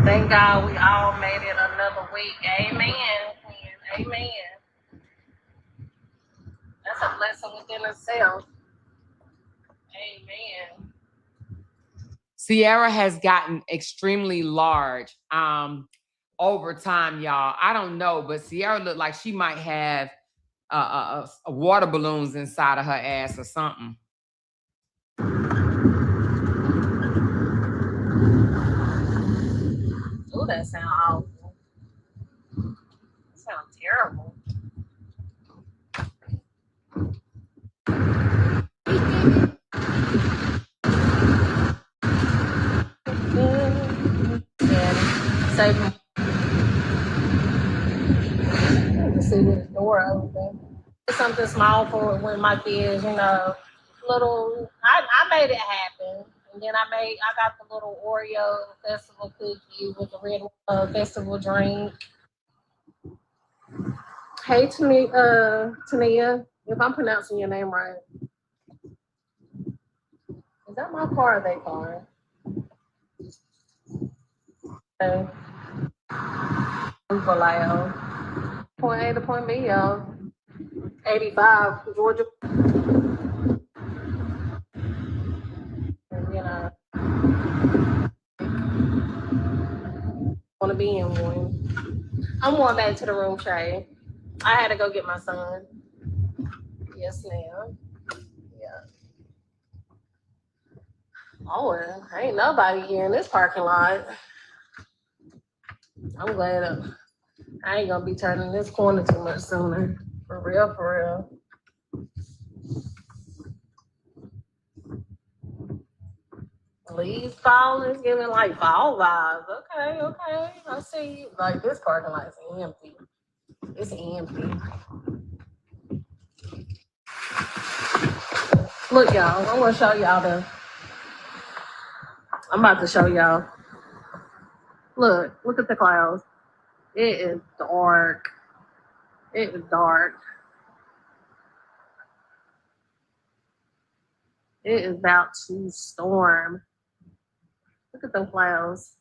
Thank God we all made it another week. Amen. Amen. That's a blessing within itself. Amen. Ciera has gotten extremely large over time, y'all. I don't know, but Ciera looked like she might have water balloons inside of her ass or something. Oh, that sounds awful. That sounds terrible. Save them. You see the door open. Something small for when my kids, you know, little. I made it happen, and then I got the little Oreo festival cookie with the red festival drink. Hey, Tania, if I'm pronouncing your name right, is that my car or their car? Okay. Vallejo. Point A to point B, y'all. 85, Georgia. You know, want to be in one. I'm going back to the room, Trey. I had to go get my son. Yes, ma'am. Yeah. Oh, well, ain't nobody here in this parking lot. I'm glad I ain't gonna be turning this corner too much sooner. For real, for real. Leaves falling, it's giving like fall vibes. Okay. I see. Like this parking lot's empty. It's empty. Look, y'all, I'm gonna show y'all I'm about to show y'all. Look at the clouds. It is dark. It is dark. It is about to storm. Look at those clouds.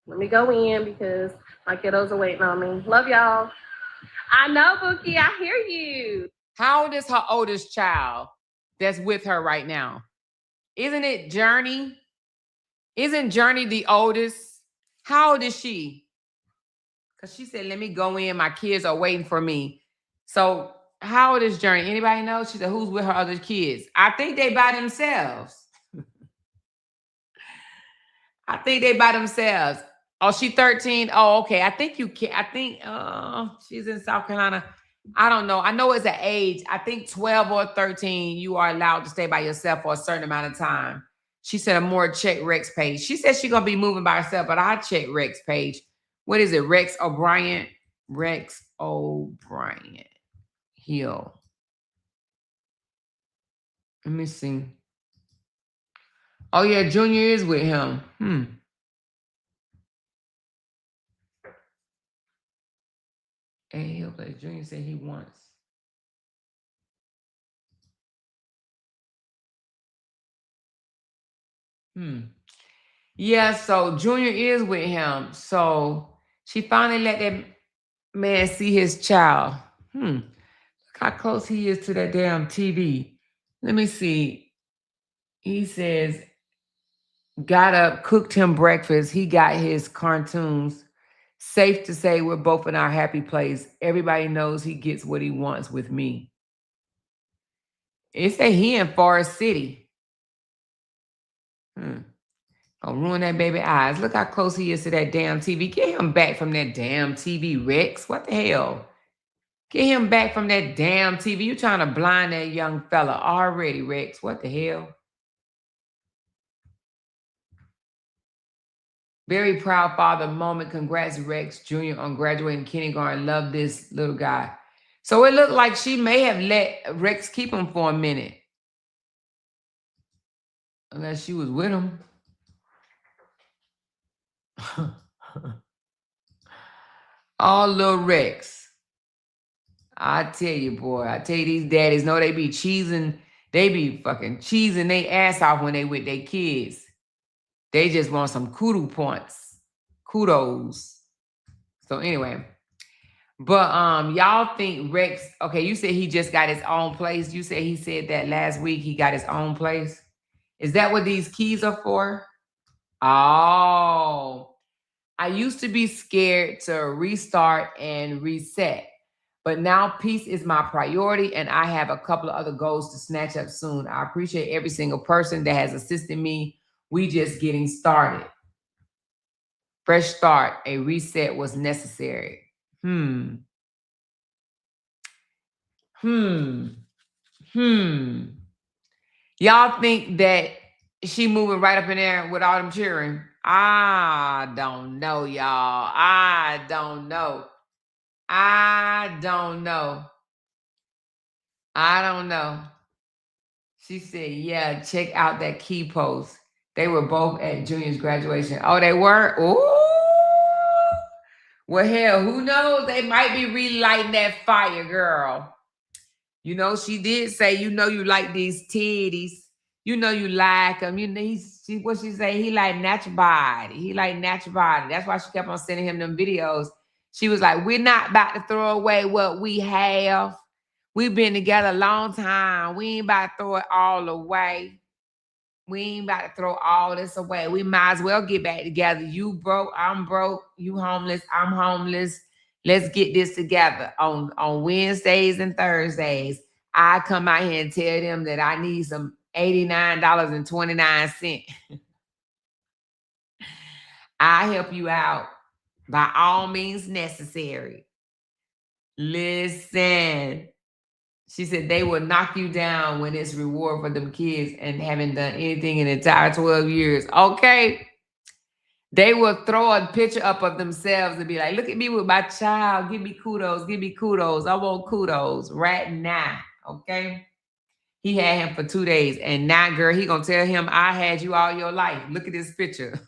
Let me go in because my kiddos are waiting on me. Love y'all. I know, Bookie. I hear you. How old is her oldest child that's with her right now? Isn't it Journey? Isn't Journey the oldest? How old is she? Because she said, let me go in. My kids are waiting for me. So how old is Journey? Anybody know? She said, who's with her other kids? I think they by themselves. I think they by themselves. Oh, she 13. Oh, okay. I think you can. I think she's in South Carolina. I don't know. I know it's an age. I think 12 or 13, you are allowed to stay by yourself for a certain amount of time. She said, "I'm more check Rex page." She said she's gonna be moving by herself, but I check Rex page. What is it? Rex O'Brien? Rex O'Brien Hill. Let me see. Oh yeah, Junior is with him. And he'll play. Junior said he wants. Yeah, so Junior is with him. So she finally let that man see his child. Look how close he is to that damn TV. Let me see. He says, got up, cooked him breakfast. He got his cartoons. Safe to say we're both in our happy place. Everybody knows he gets what he wants with me. It say he in Forest City. I'll ruin that baby eyes. Look how close he is to that damn TV. Get him back from that damn TV, Rex. What the hell? Get him back from that damn TV. You trying to blind that young fella already, Rex. What the hell? Very proud father moment. Congrats, Rex Jr. on graduating kindergarten. Love this little guy. So it looked like she may have let Rex keep him for a minute. Unless she was with him. Oh, little Rex. I tell you, boy. I tell you, these daddies know they be cheesing. They be fucking cheesing their ass off when they with their kids. They just want some kudos points. Kudos. So anyway. But y'all think Rex, okay, you said he just got his own place. You said he said that last week he got his own place. Is that what these keys are for? Oh. I used to be scared to restart and reset. But now peace is my priority, and I have a couple of other goals to snatch up soon. I appreciate every single person that has assisted me. We just getting started. Fresh start, a reset was necessary. Y'all think that she moving right up in there with all them cheering? I don't know, y'all. I don't know. She said, yeah, check out that key post. They were both at Junior's graduation. Oh, they were? Ooh. Well, hell, who knows? They might be relighting that fire, girl. You know, she did say, you know, you like these titties. You know, you like them. You know, what she say? He like natural body. He like natural body. That's why she kept on sending him them videos. She was like, we're not about to throw away what we have. We've been together a long time. We ain't about to throw it all away. We ain't about to throw all this away. We might as well get back together. You broke, I'm broke. You homeless, I'm homeless. Let's get this together on Wednesdays and Thursdays. I come out here and tell them that I need some $89.29. I help you out by all means necessary. Listen. She said they will knock you down when it's reward for them kids and haven't done anything in the entire 12 years. Okay. They will throw a picture up of themselves and be like, look at me with my child. Give me kudos. Give me kudos. I want kudos right now. Okay. He had him for 2 days. And now, girl, he gonna tell him, I had you all your life. Look at this picture.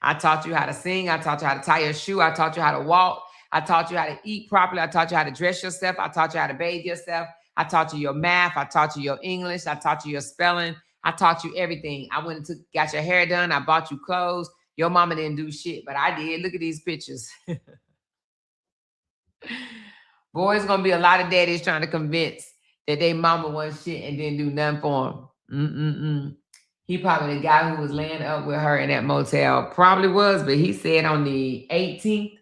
I taught you how to sing. I taught you how to tie your shoe. I taught you how to walk. I taught you how to eat properly. I taught you how to dress yourself. I taught you how to bathe yourself. I taught you your math. I taught you your English. I taught you your spelling. I taught you everything. I went and got your hair done. I bought you clothes. Your mama didn't do shit, but I did. Look at these pictures. Boy, it's going to be a lot of daddies trying to convince that they mama was shit and didn't do nothing for him. He probably the guy who was laying up with her in that motel. Probably was, but he said on the 18th,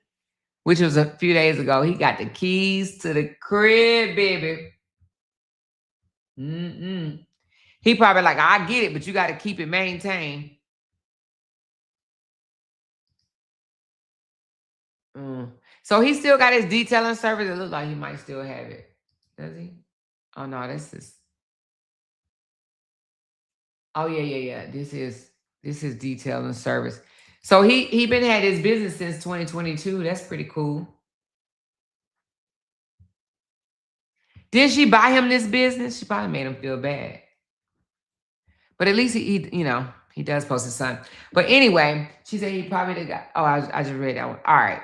which was a few days ago, he got the keys to the crib, baby. He probably like, I get it, but you got to keep it maintained. So he still got his detailing service. It looks like he might still have it. Does he? Oh, no, this is. Oh, yeah. This is detailing service. So he been had his business since 2022. That's pretty cool. Did she buy him this business? She probably made him feel bad. But at least he does post his son. But anyway, she said he probably did got. Oh, I just read that one. All right.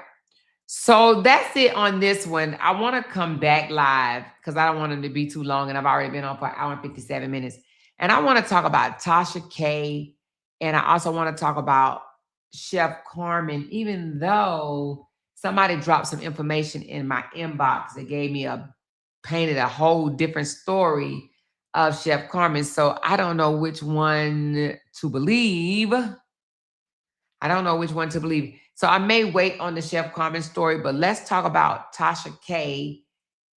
So that's it on this one. I want to come back live because I don't want them to be too long. And I've already been on for an hour and 57 minutes. And I want to talk about Tasha K. And I also want to talk about Chef Carmen, even though somebody dropped some information in my inbox that gave me painted a whole different story of Chef Carmen. So I don't know which one to believe. So I may wait on the Chef Carmen story, but let's talk about Tasha K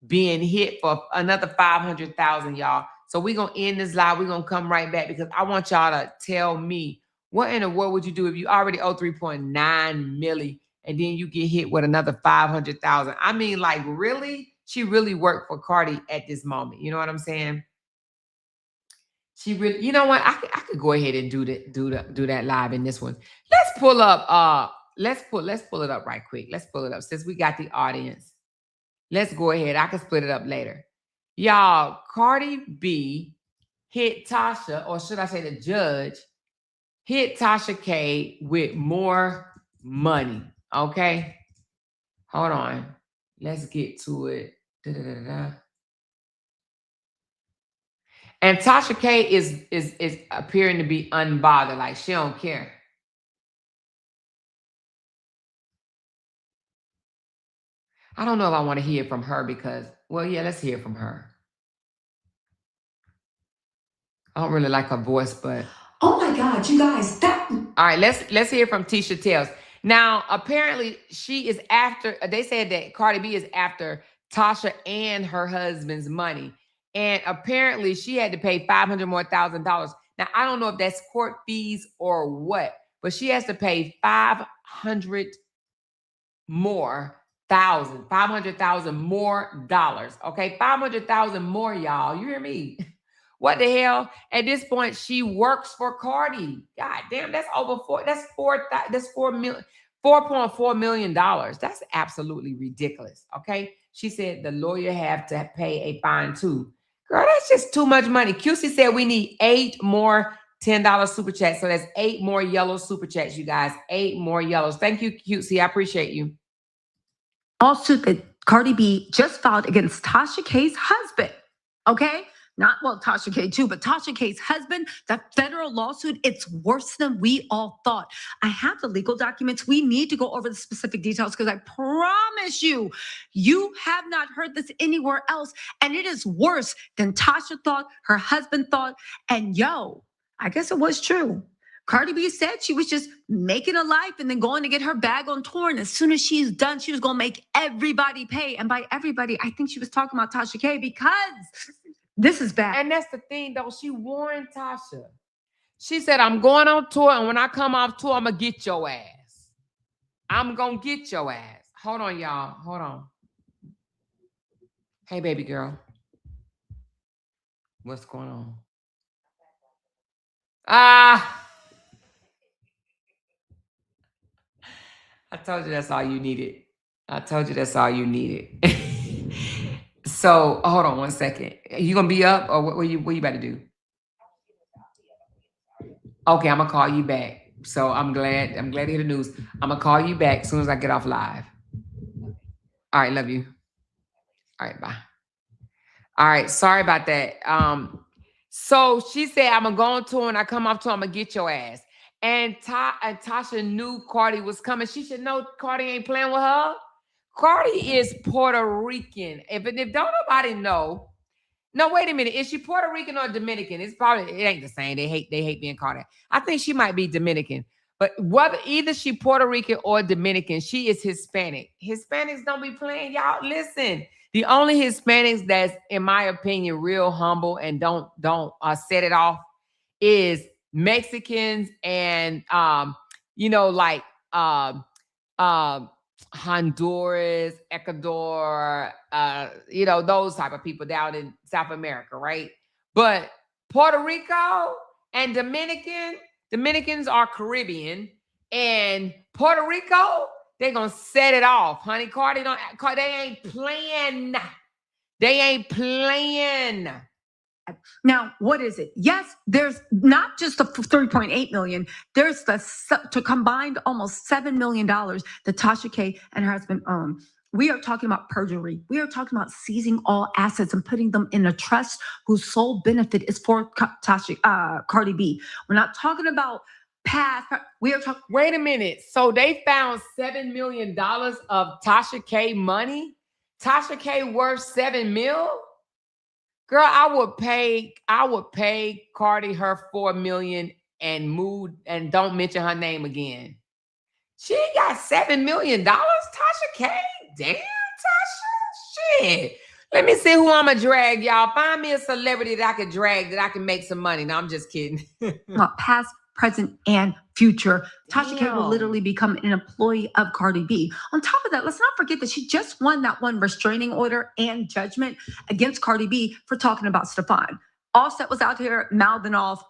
being hit for another 500,000, y'all. So we're going to end this live. We're going to come right back because I want y'all to tell me what in the world would you do if you already owe 3.9 million and then you get hit with another 500,000? I mean, like, really? She really worked for Cardi at this moment. You know what I'm saying? She really, you know what? I could go ahead and do that live in this one. Let's pull up. Let's pull it up right quick. Let's pull it up since we got the audience. Let's go ahead. I can split it up later. Y'all, Cardi B hit Tasha, or should I say the judge, hit Tasha K with more money. Okay? Hold on. Let's get to it. And Tasha K is appearing to be unbothered, like she don't care. I don't know if I want to hear from her because, well, yeah, let's hear from her. I don't really like her voice, but oh my God, you guys, that. All right, let's hear from Tisha Tells. Now, apparently, she is after. They said that Cardi B is after Tasha and her husband's money, and apparently, she had to pay $500,000 more. Now, I don't know if that's court fees or what, but she has to pay $500,000 more dollars. Okay, $500,000 more, y'all. You hear me? What the hell? At this point, she works for Cardi. God damn, that's over $4.4 million. That's absolutely ridiculous. Okay. She said the lawyer have to pay a fine too. Girl, that's just too much money. QC said we need 8 more $10 super chats. So that's 8 more yellow super chats, you guys. 8 more yellows. Thank you, QC. I appreciate you. Lawsuit that Cardi B just filed against Tasha K's husband. Okay? Not, well, Tasha K too, but Tasha K's husband, that federal lawsuit, it's worse than we all thought. I have the legal documents. We need to go over the specific details because I promise you have not heard this anywhere else. And it is worse than Tasha thought, her husband thought. And I guess it was true. Cardi B said she was just making a life and then going to get her bag on tour. And as soon as she's done, she was going to make everybody pay. And by everybody, I think she was talking about Tasha K because this is bad. And that's the thing, though. She warned Tasha. She said, I'm going on tour, and when I come off tour, I'm going to get your ass. I'm going to get your ass. Hold on, y'all. Hold on. Hey, baby girl. What's going on? I told you that's all you needed. So hold on 1 second. You gonna be up, or what you about to do? Okay, I'm gonna call you back. So I'm glad to hear the news. I'm gonna call you back as soon as I get off live. All right, love you. All right, bye. All right, sorry about that. So she said, I'm gonna go on tour. When I come off tour, I'm gonna get your ass. And Tasha knew Cardi was coming. She should know Cardi ain't playing with her. Cardi is Puerto Rican. If don't nobody know. No, wait a minute. Is she Puerto Rican or Dominican? It ain't the same. They hate being called that. I think she might be Dominican. But whether either she Puerto Rican or Dominican, she is Hispanic. Hispanics don't be playing. Y'all listen. The only Hispanics that's, in my opinion, real humble and don't set it off is Mexicans and like Honduras, Ecuador, those type of people down in South America, right? But Puerto Rico and Dominicans are Caribbean, and Puerto Rico, they're gonna set it off, honey. They ain't playing. They ain't playing. Now, what is it? Yes, there's not just the 3.8 million. There's to combined almost $7 million that Tasha K and her husband own. We are talking about perjury. We are talking about seizing all assets and putting them in a trust whose sole benefit is for Cardi B. We're not talking about past. We are talking. Wait a minute. So they found $7 million of Tasha K money? Tasha K worth $7 million? Girl, I would pay Cardi her $4 million and move and don't mention her name again. She got $7 million, Tasha K. Damn, Tasha. Shit. Let me see who I'm gonna drag, y'all. Find me a celebrity that I can drag that I can make some money. No, I'm just kidding. Past, present, and future. Tasha K will literally become an employee of Cardi B. On top of that, let's not forget that she just won that one restraining order and judgment against Cardi B for talking about Stefan. Offset was out here mouthing off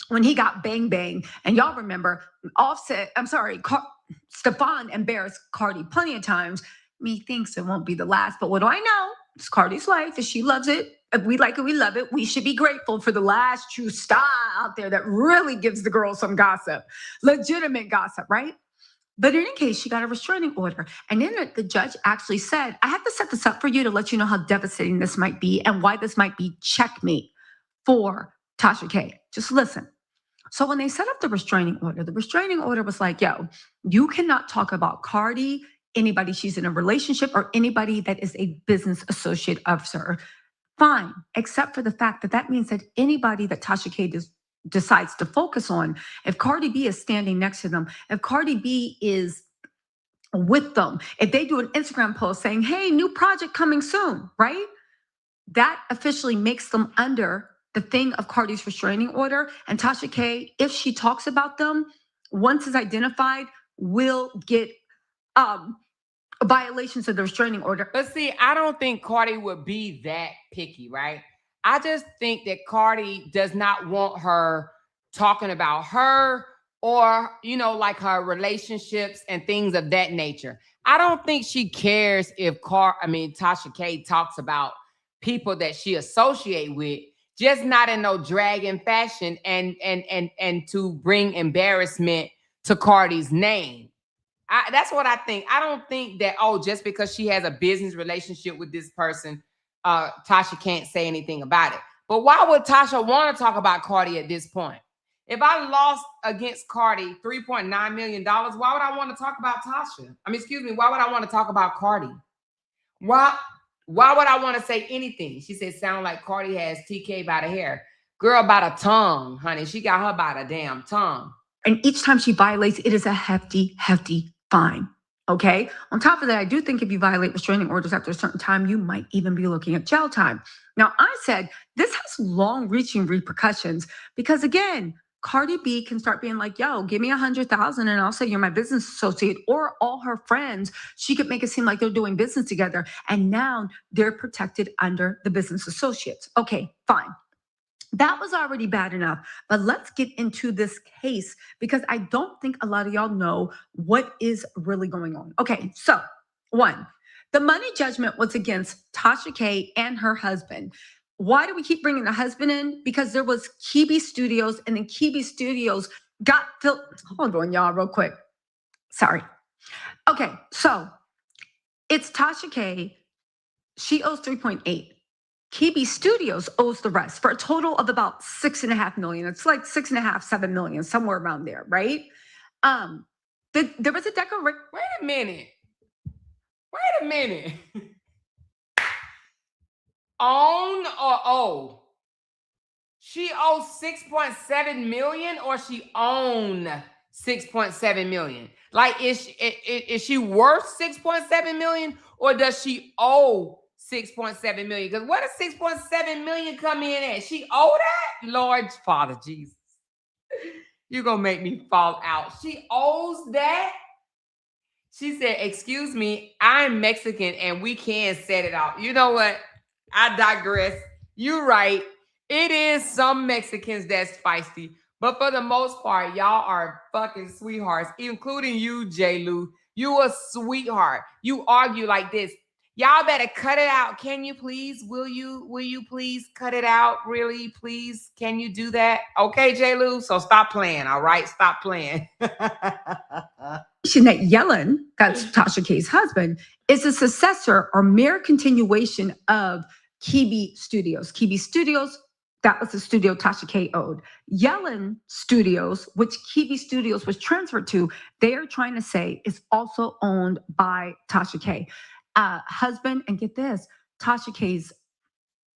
when he got bang bang. And y'all remember, Stefan embarrassed Cardi plenty of times. Me thinks it won't be the last, but what do I know? It's Cardi's life. If she loves it, if we like it, we love it. We should be grateful for the last true star out there that really gives the girl some gossip, legitimate gossip, right? But in any case, she got a restraining order. And then the judge actually said, I have to set this up for you to let you know how devastating this might be and why this might be checkmate for Tasha K. Just listen. So when they set up the restraining order was like, yo, you cannot talk about Cardi, anybody she's in a relationship, or anybody that is a business associate of her. Fine, except for the fact that means that anybody that Tasha K decides to focus on, if Cardi B is standing next to them, if Cardi B is with them, if they do an Instagram post saying, hey, new project coming soon, right? That officially makes them under the thing of Cardi's restraining order. And Tasha K, if she talks about them, once it's identified, will get violations of the restraining order. But see, I don't think Cardi would be that picky, right? I just think that Cardi does not want her talking about her or, like her relationships and things of that nature. I don't think she cares if Tasha K talks about people that she associate with, just not in no dragging fashion and to bring embarrassment to Cardi's name. That's what I think. I don't think that, just because she has a business relationship with this person, Tasha can't say anything about it. But why would Tasha want to talk about Cardi at this point? If I lost against Cardi $3.9 million, why would I want to talk about Tasha? Why would I want to talk about Cardi? Why would I want to say anything? She said, sound like Cardi has TK by the hair. Girl, by the tongue, honey. She got her by the damn tongue. And each time she violates, it is a hefty, hefty fine. Okay. On top of that, I do think if you violate restraining orders after a certain time, you might even be looking at jail time. Now, I said this has long-reaching repercussions because, again, Cardi B can start being like, yo, give me 100,000 and I'll say you're my business associate, or all her friends. She could make it seem like they're doing business together. And now they're protected under the business associates. Okay, fine. That was already bad enough, but let's get into this case because I don't think a lot of y'all know what is really going on. Okay, so one, The money judgment was against Tasha K and her husband. Why do we keep bringing the husband in? Because there was Kibi Studios, and then Kibi Studios got filled. Hold on, y'all, real quick. Sorry. Okay, so it's Tasha K. She owes 3.8. Kibi Studios owes the rest for a total of about 6.5 million. It's like 6.5, 7 million, somewhere around there, right? There was a declaration. Wait a minute. Own or owe? She owes 6.7 million, or she own 6.7 million? Like, is she worth 6.7 million, or does she owe 6.7 million? Because what does 6.7 million come in at? She owe that? Lord Father Jesus, you're gonna make me fall out. She owes that. She said, excuse me, I'm Mexican and we can set it out. You know what? I digress. You're right. It is some Mexicans that's feisty. But for the most part, y'all are fucking sweethearts, including you, J. Lou. You a sweetheart. You argue like this. Y'all better cut it out. Can you please? Will you please cut it out? Really, please? Can you do that? Okay, J. Lou. So stop playing. All right, stop playing. That Yellen, that's Tasha K's husband, is a successor or mere continuation of Kibi Studios. Kibi Studios, that was the studio Tasha K owned. Yellen Studios, which Kibi Studios was transferred to, they are trying to say is also owned by Tasha K. Husband, and get this, Tasha K's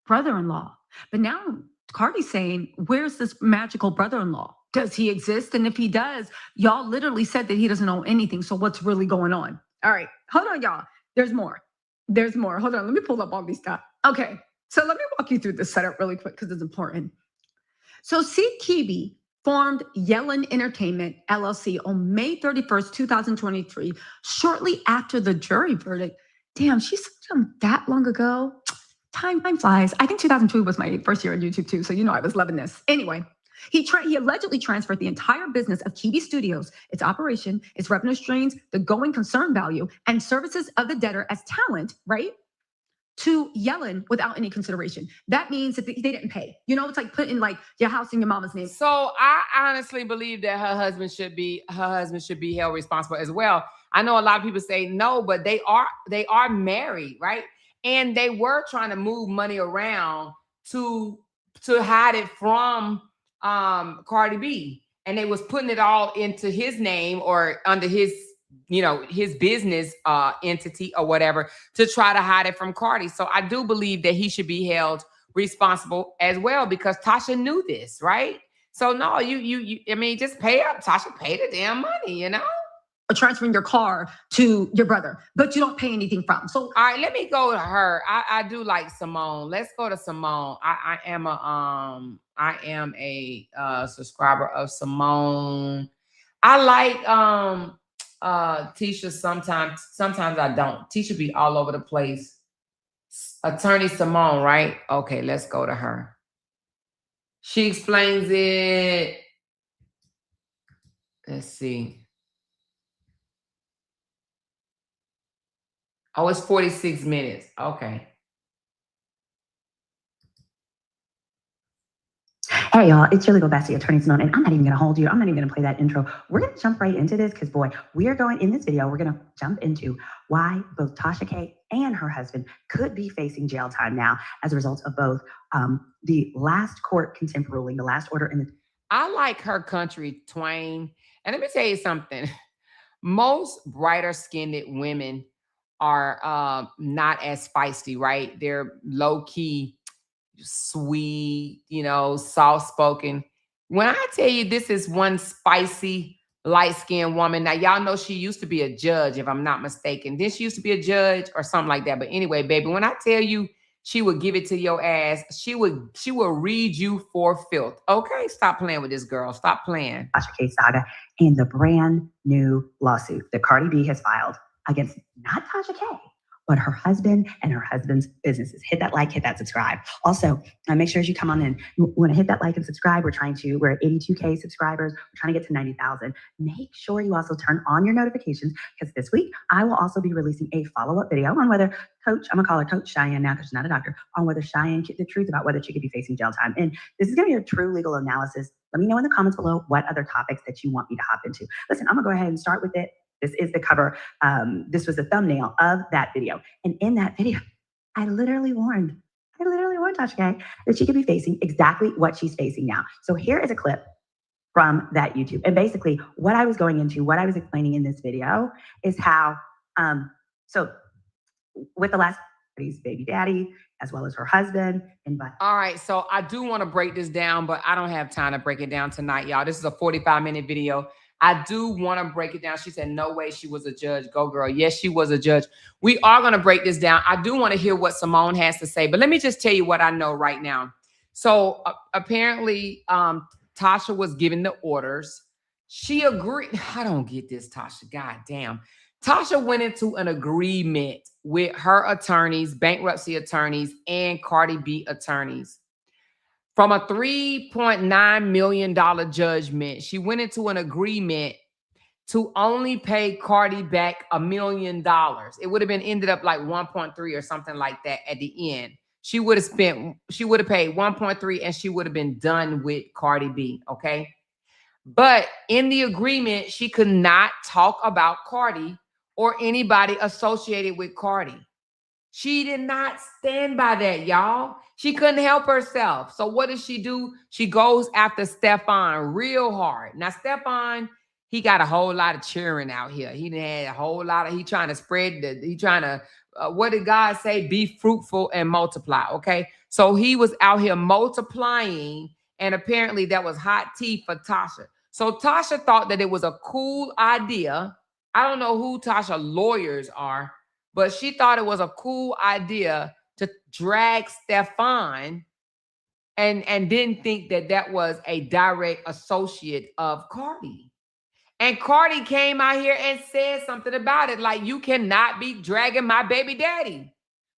brother-in-law. But now Cardi's saying, where's this magical brother-in-law? Does he exist? And if he does, y'all literally said that he doesn't own anything. So what's really going on? All right, hold on, y'all. There's more. Hold on, let me pull up all these stuff. Okay, so let me walk you through this setup really quick because it's important. So Kibi formed Yellen Entertainment, LLC on May 31st, 2023, shortly after the jury verdict. Damn, she's that long ago. Time flies. I think 2002 was my first year on YouTube too, so you know I was loving this. Anyway, he allegedly transferred the entire business of Kibi Studios, its operation, its revenue streams, the going concern value, and services of the debtor as talent, right, to Yellen without any consideration. That means that they didn't pay. You know, it's like putting like your house in your mama's name. So I honestly believe that her husband should be held responsible as well. I know a lot of people say no, but they are married, right? And they were trying to move money around to hide it from Cardi B, and they was putting it all into his name or under his his business entity or whatever to try to hide it from Cardi. So I do believe that he should be held responsible as well, because Tasha knew this, right? So no, you I mean, just pay up. Tasha, pay the damn money, Transferring your car to your brother, but you don't pay anything from. So all right, let me go to her. I do like Simone. Let's go to Simone. I am a subscriber of Simone. I like Tisha sometimes I don't. Tisha be all over the place. Attorney Simone, right? Okay, let's go to her. She explains it. Let's see. Oh, it's 46 minutes. Okay. Hey, y'all, it's your legal bestie, Attorney Simone, and I'm not even going to hold you. I'm not even going to play that intro. We're going to jump right into this because, boy, in this video, we're going to jump into why both Tasha K and her husband could be facing jail time now as a result of both the last court contempt ruling, the last order in the... I like her country twang. And let me tell you something. Most brighter-skinned women are not as feisty, right? They're low-key, sweet, soft-spoken. When I tell you this is one spicy, light-skinned woman, now y'all know she used to be a judge, if I'm not mistaken. Then she used to be a judge or something like that. But anyway, baby, when I tell you she would give it to your ass, she will read you for filth. Okay, stop playing with this girl. Stop playing. Tasha K saga and the brand new lawsuit that Cardi B has filed against not Tasha K, but her husband and her husband's businesses. Hit that like, hit that subscribe. Also, make sure as you come on in, you want to hit that like and subscribe. We're at 82K subscribers. We're trying to get to 90,000. Make sure you also turn on your notifications, because this week I will also be releasing a follow-up video on whether I'm gonna call her Coach Cheyenne now because she's not a doctor, on whether Cheyenne, the truth about whether she could be facing jail time. And this is gonna be a true legal analysis. Let me know in the comments below what other topics that you want me to hop into. Listen, I'm gonna go ahead and start with it. This is the cover. This was the thumbnail of that video. And in that video, I literally warned Tasha K that she could be facing exactly what she's facing now. So here is a clip from that YouTube. And basically what I was going into, what I was explaining in this video is how, so with the last baby daddy, as well as her husband. All right, so I do want to break this down, but I don't have time to break it down tonight, y'all. This is a 45-minute video. I do want to break it down. She said, no way she was a judge. Go, girl. Yes, she was a judge. We are going to break this down. I do want to hear what Simone has to say, but let me just tell you what I know right now. So apparently, Tasha was given the orders. She agreed. I don't get this, Tasha. God damn. Tasha went into an agreement with her attorneys, bankruptcy attorneys, and Cardi B attorneys. From a $3.9 million judgment, she went into an agreement to only pay Cardi back $1 million. It would have been ended up like 1.3 or something like that at the end. She would have paid 1.3 and she would have been done with Cardi B, okay? But in the agreement, she could not talk about Cardi or anybody associated with Cardi. She did not stand by that, y'all. She couldn't help herself. So what does she do? She goes after Stefan real hard. Now, Stefan, he got a whole lot of cheering out here. He had a whole lot of, he trying to spread, what did God say? Be fruitful and multiply, okay? So he was out here multiplying, and apparently that was hot tea for Tasha. So Tasha thought that it was a cool idea. I don't know who Tasha lawyers are, but she thought it was a cool idea to drag Stefan and didn't think that that was a direct associate of Cardi. And Cardi came out here and said something about it, like, you cannot be dragging my baby daddy.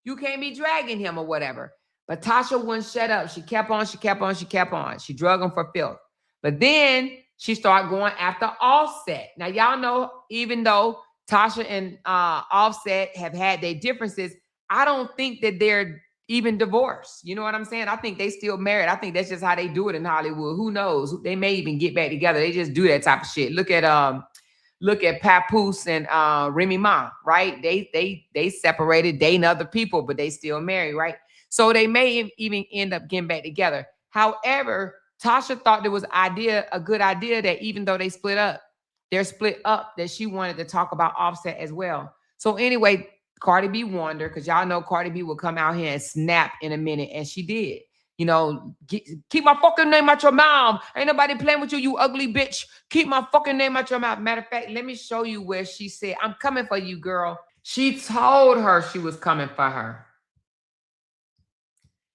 You can't be dragging him or whatever. But Tasha wouldn't shut up. She kept on, she kept on, she kept on. She drug him for filth. But then she started going after Offset. Now, y'all know, even though Tasha and Offset have had their differences, I don't think that they're even divorced. You know what I'm saying? I think they still married. I think that's just how they do it in Hollywood. Who knows? They may even get back together. They just do that type of shit. Look at Papoose and Remy Ma, right? They separated, dating other people, but they still married, right? So they may even end up getting back together. However, Tasha thought there was a good idea that even though they're split up, that she wanted to talk about Offset as well. So anyway, Cardi B won her, because y'all know Cardi B will come out here and snap in a minute, and she did. You know, keep my fucking name out your mouth. Ain't nobody playing with you, you ugly bitch. Keep my fucking name out your mouth. Matter of fact, let me show you where she said, I'm coming for you, girl. She told her she was coming for her.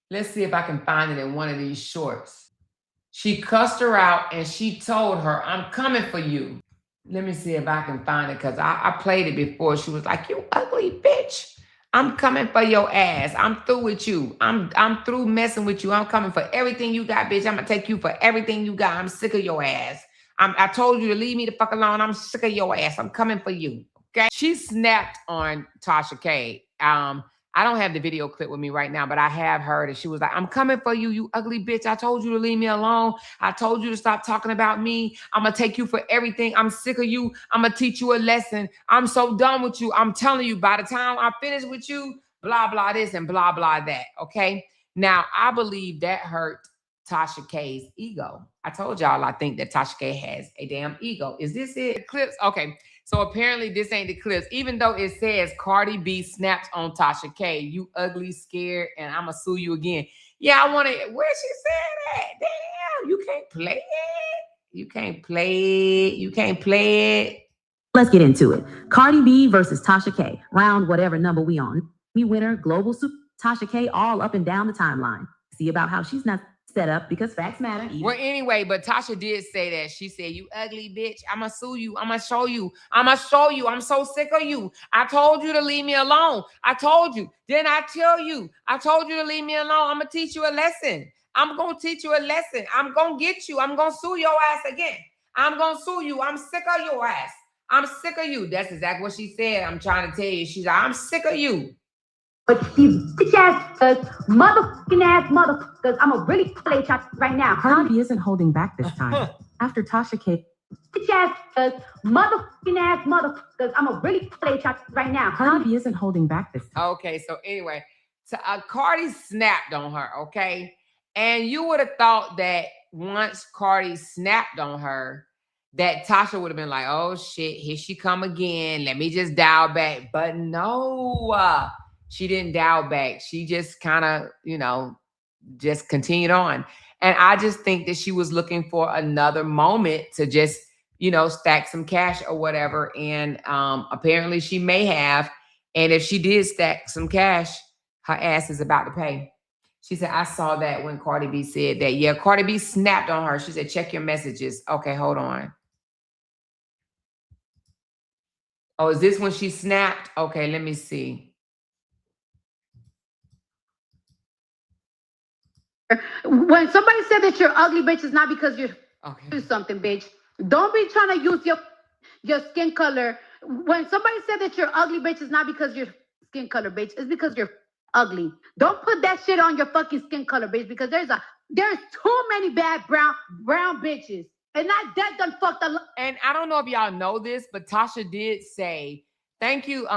Let's see if I can find it in one of these shorts. She cussed her out and she told her, I'm coming for you. Let me see if I can find it, because I played it before. She was like, you ugly bitch. I'm coming for your ass. I'm through with you. I'm through messing with you. I'm coming for everything you got, bitch. I'm going to take you for everything you got. I'm sick of your ass. I told you to leave me the fuck alone. I'm sick of your ass. I'm coming for you. Okay. She snapped on Tasha K. I don't have the video clip with me right now, but I have heard it. She was like, I'm coming for you, you ugly bitch. I told you to leave me alone. I told you to stop talking about me. I'm going to take you for everything. I'm sick of you. I'm going to teach you a lesson. I'm so done with you. I'm telling you, by the time I finish with you, blah, blah, this and blah, blah, that. Okay. Now, I believe that hurt Tasha K's ego. I told y'all I think that Tasha K has a damn ego. Is this it? Clips? Okay. So apparently this ain't the clips, even though it says Cardi B snaps on Tasha K. You ugly, scared, and I'm going to sue you again. Yeah, I want to, where she said that? Damn, you can't play it. You can't play it. You can't play it. Let's get into it. Cardi B versus Tasha K. Round whatever number we on. Me winner, global super Tasha K all up and down the timeline. See about how she's not set up because facts matter. Well, anyway, but Tasha did say that. She said, "You ugly bitch. I'ma sue you. I'ma show you. I'ma show you. I'm so sick of you. I told you to leave me alone. I told you. Didn't I tell you? I told you to leave me alone. I'm gonna teach you a lesson. I'm gonna teach you a lesson. I'm gonna get you. I'm gonna sue your ass again. I'm gonna sue you. I'm sick of your ass. I'm sick of you." That's exactly what she said. I'm trying to tell you. She's like, "I'm sick of you." But these bitch ass motherfucking ass motherfuckers, I'ma really play chat right now. Cardi B isn't holding back this time. After Tasha K. Bitch ass motherfucking ass motherfuckers, I'ma really play chat right now. Cardi B isn't holding back this time. Okay, so anyway, so Cardi snapped on her, okay? And you would have thought that once Cardi snapped on her, that Tasha would have been like, "Oh shit, here she come again. Let me just dial back." But no, she didn't dial back. She just kind of, just continued on. And I just think that she was looking for another moment to just, stack some cash or whatever. And apparently she may have. And if she did stack some cash, her ass is about to pay. She said, "I saw that when Cardi B said that." Yeah, Cardi B snapped on her. She said, "Check your messages." Okay, hold on. Oh, is this when she snapped? Okay, let me see. When somebody said that you're ugly, bitch, it's not because you're do something, bitch. Don't be trying to use your skin color. When somebody said that you're ugly, bitch, it's not because your skin color, bitch. It's because you're ugly. Don't put that shit on your fucking skin color, bitch, because there's too many bad brown bitches. And that done fucked a lot. And I don't know if y'all know this, but Tasha did say, "Thank you,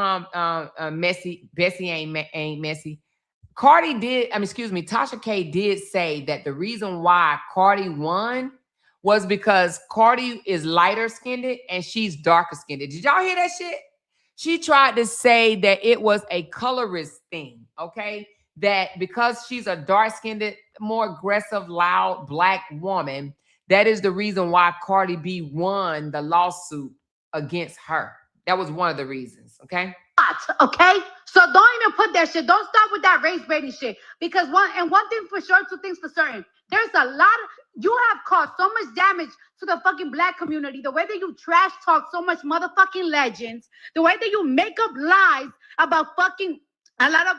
Messy. Bessie ain't messy." Tasha K did say that the reason why Cardi won was because Cardi is lighter skinned and she's darker skinned. Did y'all hear that shit? She tried to say that it was a colorist thing, okay? That because she's a dark skinned, more aggressive, loud black woman, that is the reason why Cardi B won the lawsuit against her. That was one of the reasons, okay? Okay, so don't even put that shit. Don't start with that race baiting shit. Because one thing for sure, two things for certain. There's a lot of you have caused so much damage to the fucking black community. The way that you trash talk so much motherfucking legends. The way that you make up lies about fucking a lot of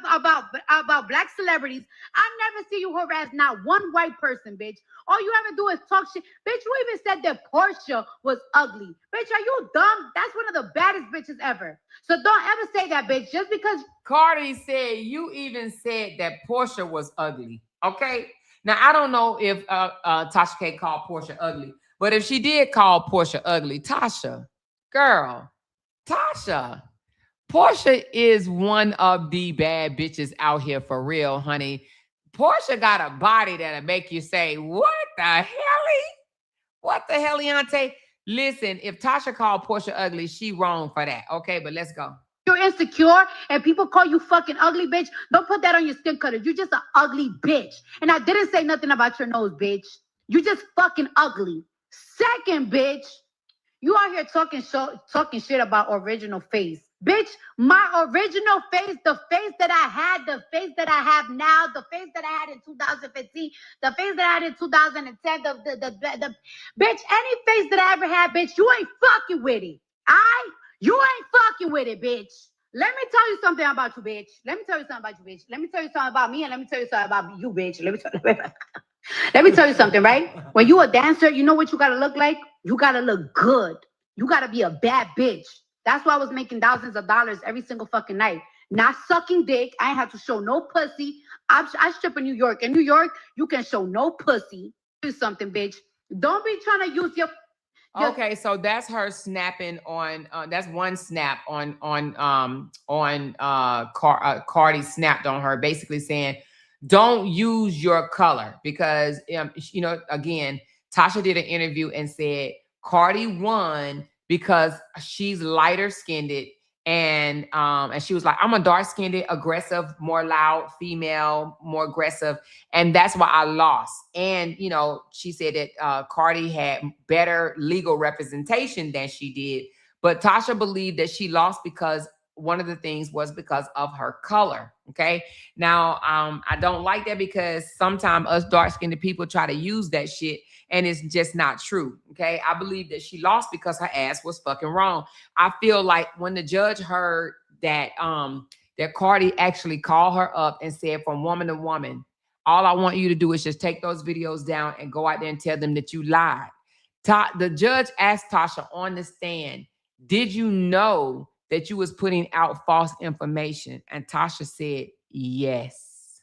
about black celebrities. I've never seen you harass not one white person, bitch. All you ever do is talk shit. Bitch, you even said that Portia was ugly. Bitch, are you dumb? That's one of the baddest bitches ever. So don't ever say that, bitch. Just because Cardi said you even said that Portia was ugly. Okay. Now I don't know if Tasha K called Portia ugly, but if she did call Portia ugly, Tasha, girl, Tasha, Portia is one of the bad bitches out here for real, honey. Portia got a body that'll make you say, "What the hell? What the hell, Leonte?" Listen, if Tasha called Portia ugly, she wrong for that. Okay, but let's go. you're insecure and people call you fucking ugly, bitch, don't put that on your skin color. You're just an ugly bitch. And I didn't say nothing about your nose, bitch. You just fucking ugly. Second, bitch, you out here talking shit about original face. Bitch, my original face, the face that I had, the face that I have now, the face that I had in 2015, the face that I had in 2010, the bitch, any face that I ever had, bitch, you ain't fucking with it. You ain't fucking with it, bitch. Let me tell you something about you, bitch. Let me tell you something about you, bitch. Let me tell you something about me, and let me tell you something about you, bitch. Let me tell you something, right? When you a dancer, you know what you gotta look like? You gotta look good. You gotta be a bad bitch. That's why I was making thousands of dollars every single fucking night. Not sucking dick. I ain't have to show no pussy. I strip in New York. In New York, you can show no pussy. Do something, bitch. Don't be trying to use your Okay, so that's her snapping on. That's one snap on Cardi snapped on her, basically saying, "Don't use your color," because again, Tasha did an interview and said Cardi won because she's lighter skinned, and she was like, "I'm a dark skinned, aggressive, more loud female, more aggressive, and that's why I lost." And she said that Cardi had better legal representation than she did, but Tasha believed that she lost because one of the things was because of her color. Okay. Now, I don't like that because sometimes us dark-skinned people try to use that shit and it's just not true. Okay. I believe that she lost because her ass was fucking wrong. I feel like when the judge heard that, that Cardi actually called her up and said, from woman to woman, all I want you to do is just take those videos down and go out there and tell them that you lied. The judge asked Tasha on the stand, did you know that you was putting out false information? And Tasha said, yes.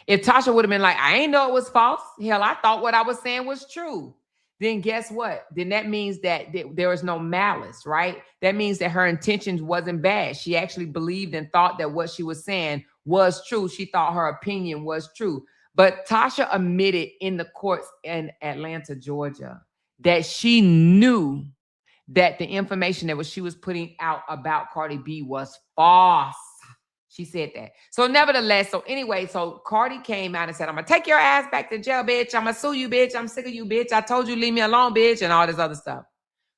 If Tasha would have been like, I ain't know it was false. Hell, I thought what I was saying was true. Then guess what? Then that means that there was no malice, right? That means that her intentions wasn't bad. She actually believed and thought that what she was saying was true. She thought her opinion was true. But Tasha admitted in the courts in Atlanta, Georgia, that she knew that the information that she was putting out about Cardi B was false. She said that. So nevertheless, so anyway, so Cardi came out and said, I'm going to take your ass back to jail, bitch. I'm going to sue you, bitch. I'm sick of you, bitch. I told you, leave me alone, bitch, and all this other stuff.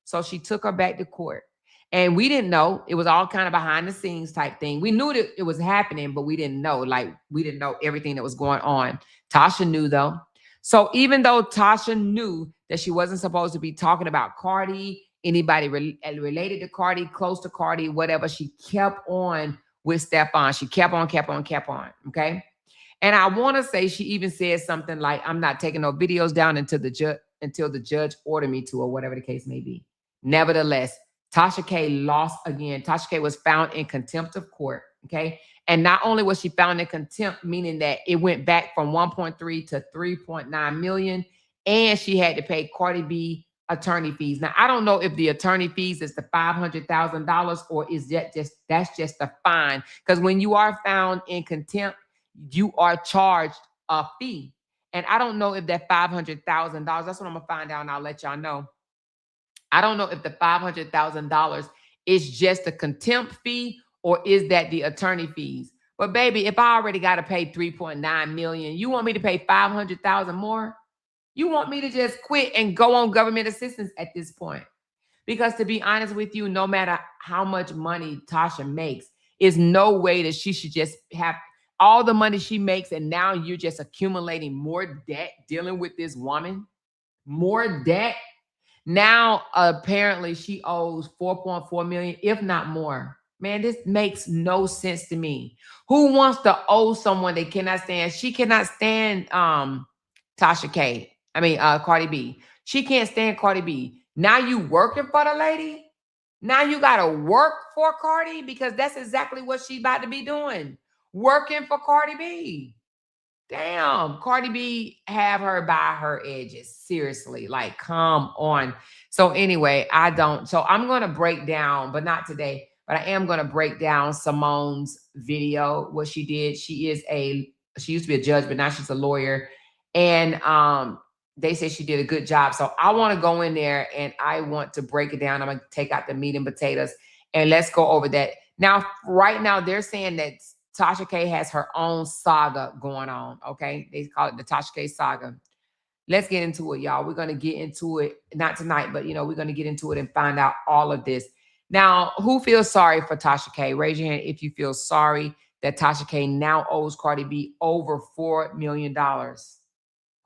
So she took her back to court. And we didn't know. It was all kind of behind the scenes type thing. We knew that it was happening, but we didn't know. Like, we didn't know everything that was going on. Tasha knew, though. So even though Tasha knew that she wasn't supposed to be talking about Cardi, anybody related to Cardi, close to Cardi, whatever, she kept on with Stefan. She kept on. Okay. And I want to say she even said something like, I'm not taking no videos down until the judge ordered me to, or whatever the case may be. Nevertheless, Tasha K lost again. Tasha K was found in contempt of court. Okay. And not only was she found in contempt, meaning that it went back from 1.3 to 3.9 million, and she had to pay Cardi B attorney fees. Now, I don't know if the attorney fees is the $500,000 or is that's just a fine. Because when you are found in contempt, you are charged a fee. And I don't know if that $500,000, that's what I'm gonna find out and I'll let y'all know. I don't know if the $500,000 is just a contempt fee or is that the attorney fees. But baby, if I already got to pay 3.9 million, you want me to pay 500,000 more? You want me to just quit and go on government assistance at this point? Because to be honest with you, no matter how much money Tasha makes, is no way that she should just have all the money she makes and now you're just accumulating more debt dealing with this woman. More debt. Now, apparently she owes 4.4 million, if not more. Man, this makes no sense to me. Who wants to owe someone they cannot stand? She cannot stand Tasha K. Cardi B. She can't stand Cardi B. Now you working for the lady? Now you got to work for Cardi because that's exactly what she about to be doing. Working for Cardi B. Damn, Cardi B have her by her edges. Seriously, like, come on. So anyway, I'm going to break down, but not today, but I am going to break down Simone's video, what she did. She used to be a judge, but now she's a lawyer. And they say she did a good job. So I want to go in there and I want to break it down. I'm going to take out the meat and potatoes and let's go over that. Now, right now, they're saying that Tasha K has her own saga going on, okay? They call it the Tasha K saga. Let's get into it, y'all. We're going to get into it, not tonight, but, we're going to get into it and find out all of this. Now, who feels sorry for Tasha K? Raise your hand if you feel sorry that Tasha K now owes Cardi B over $4 million.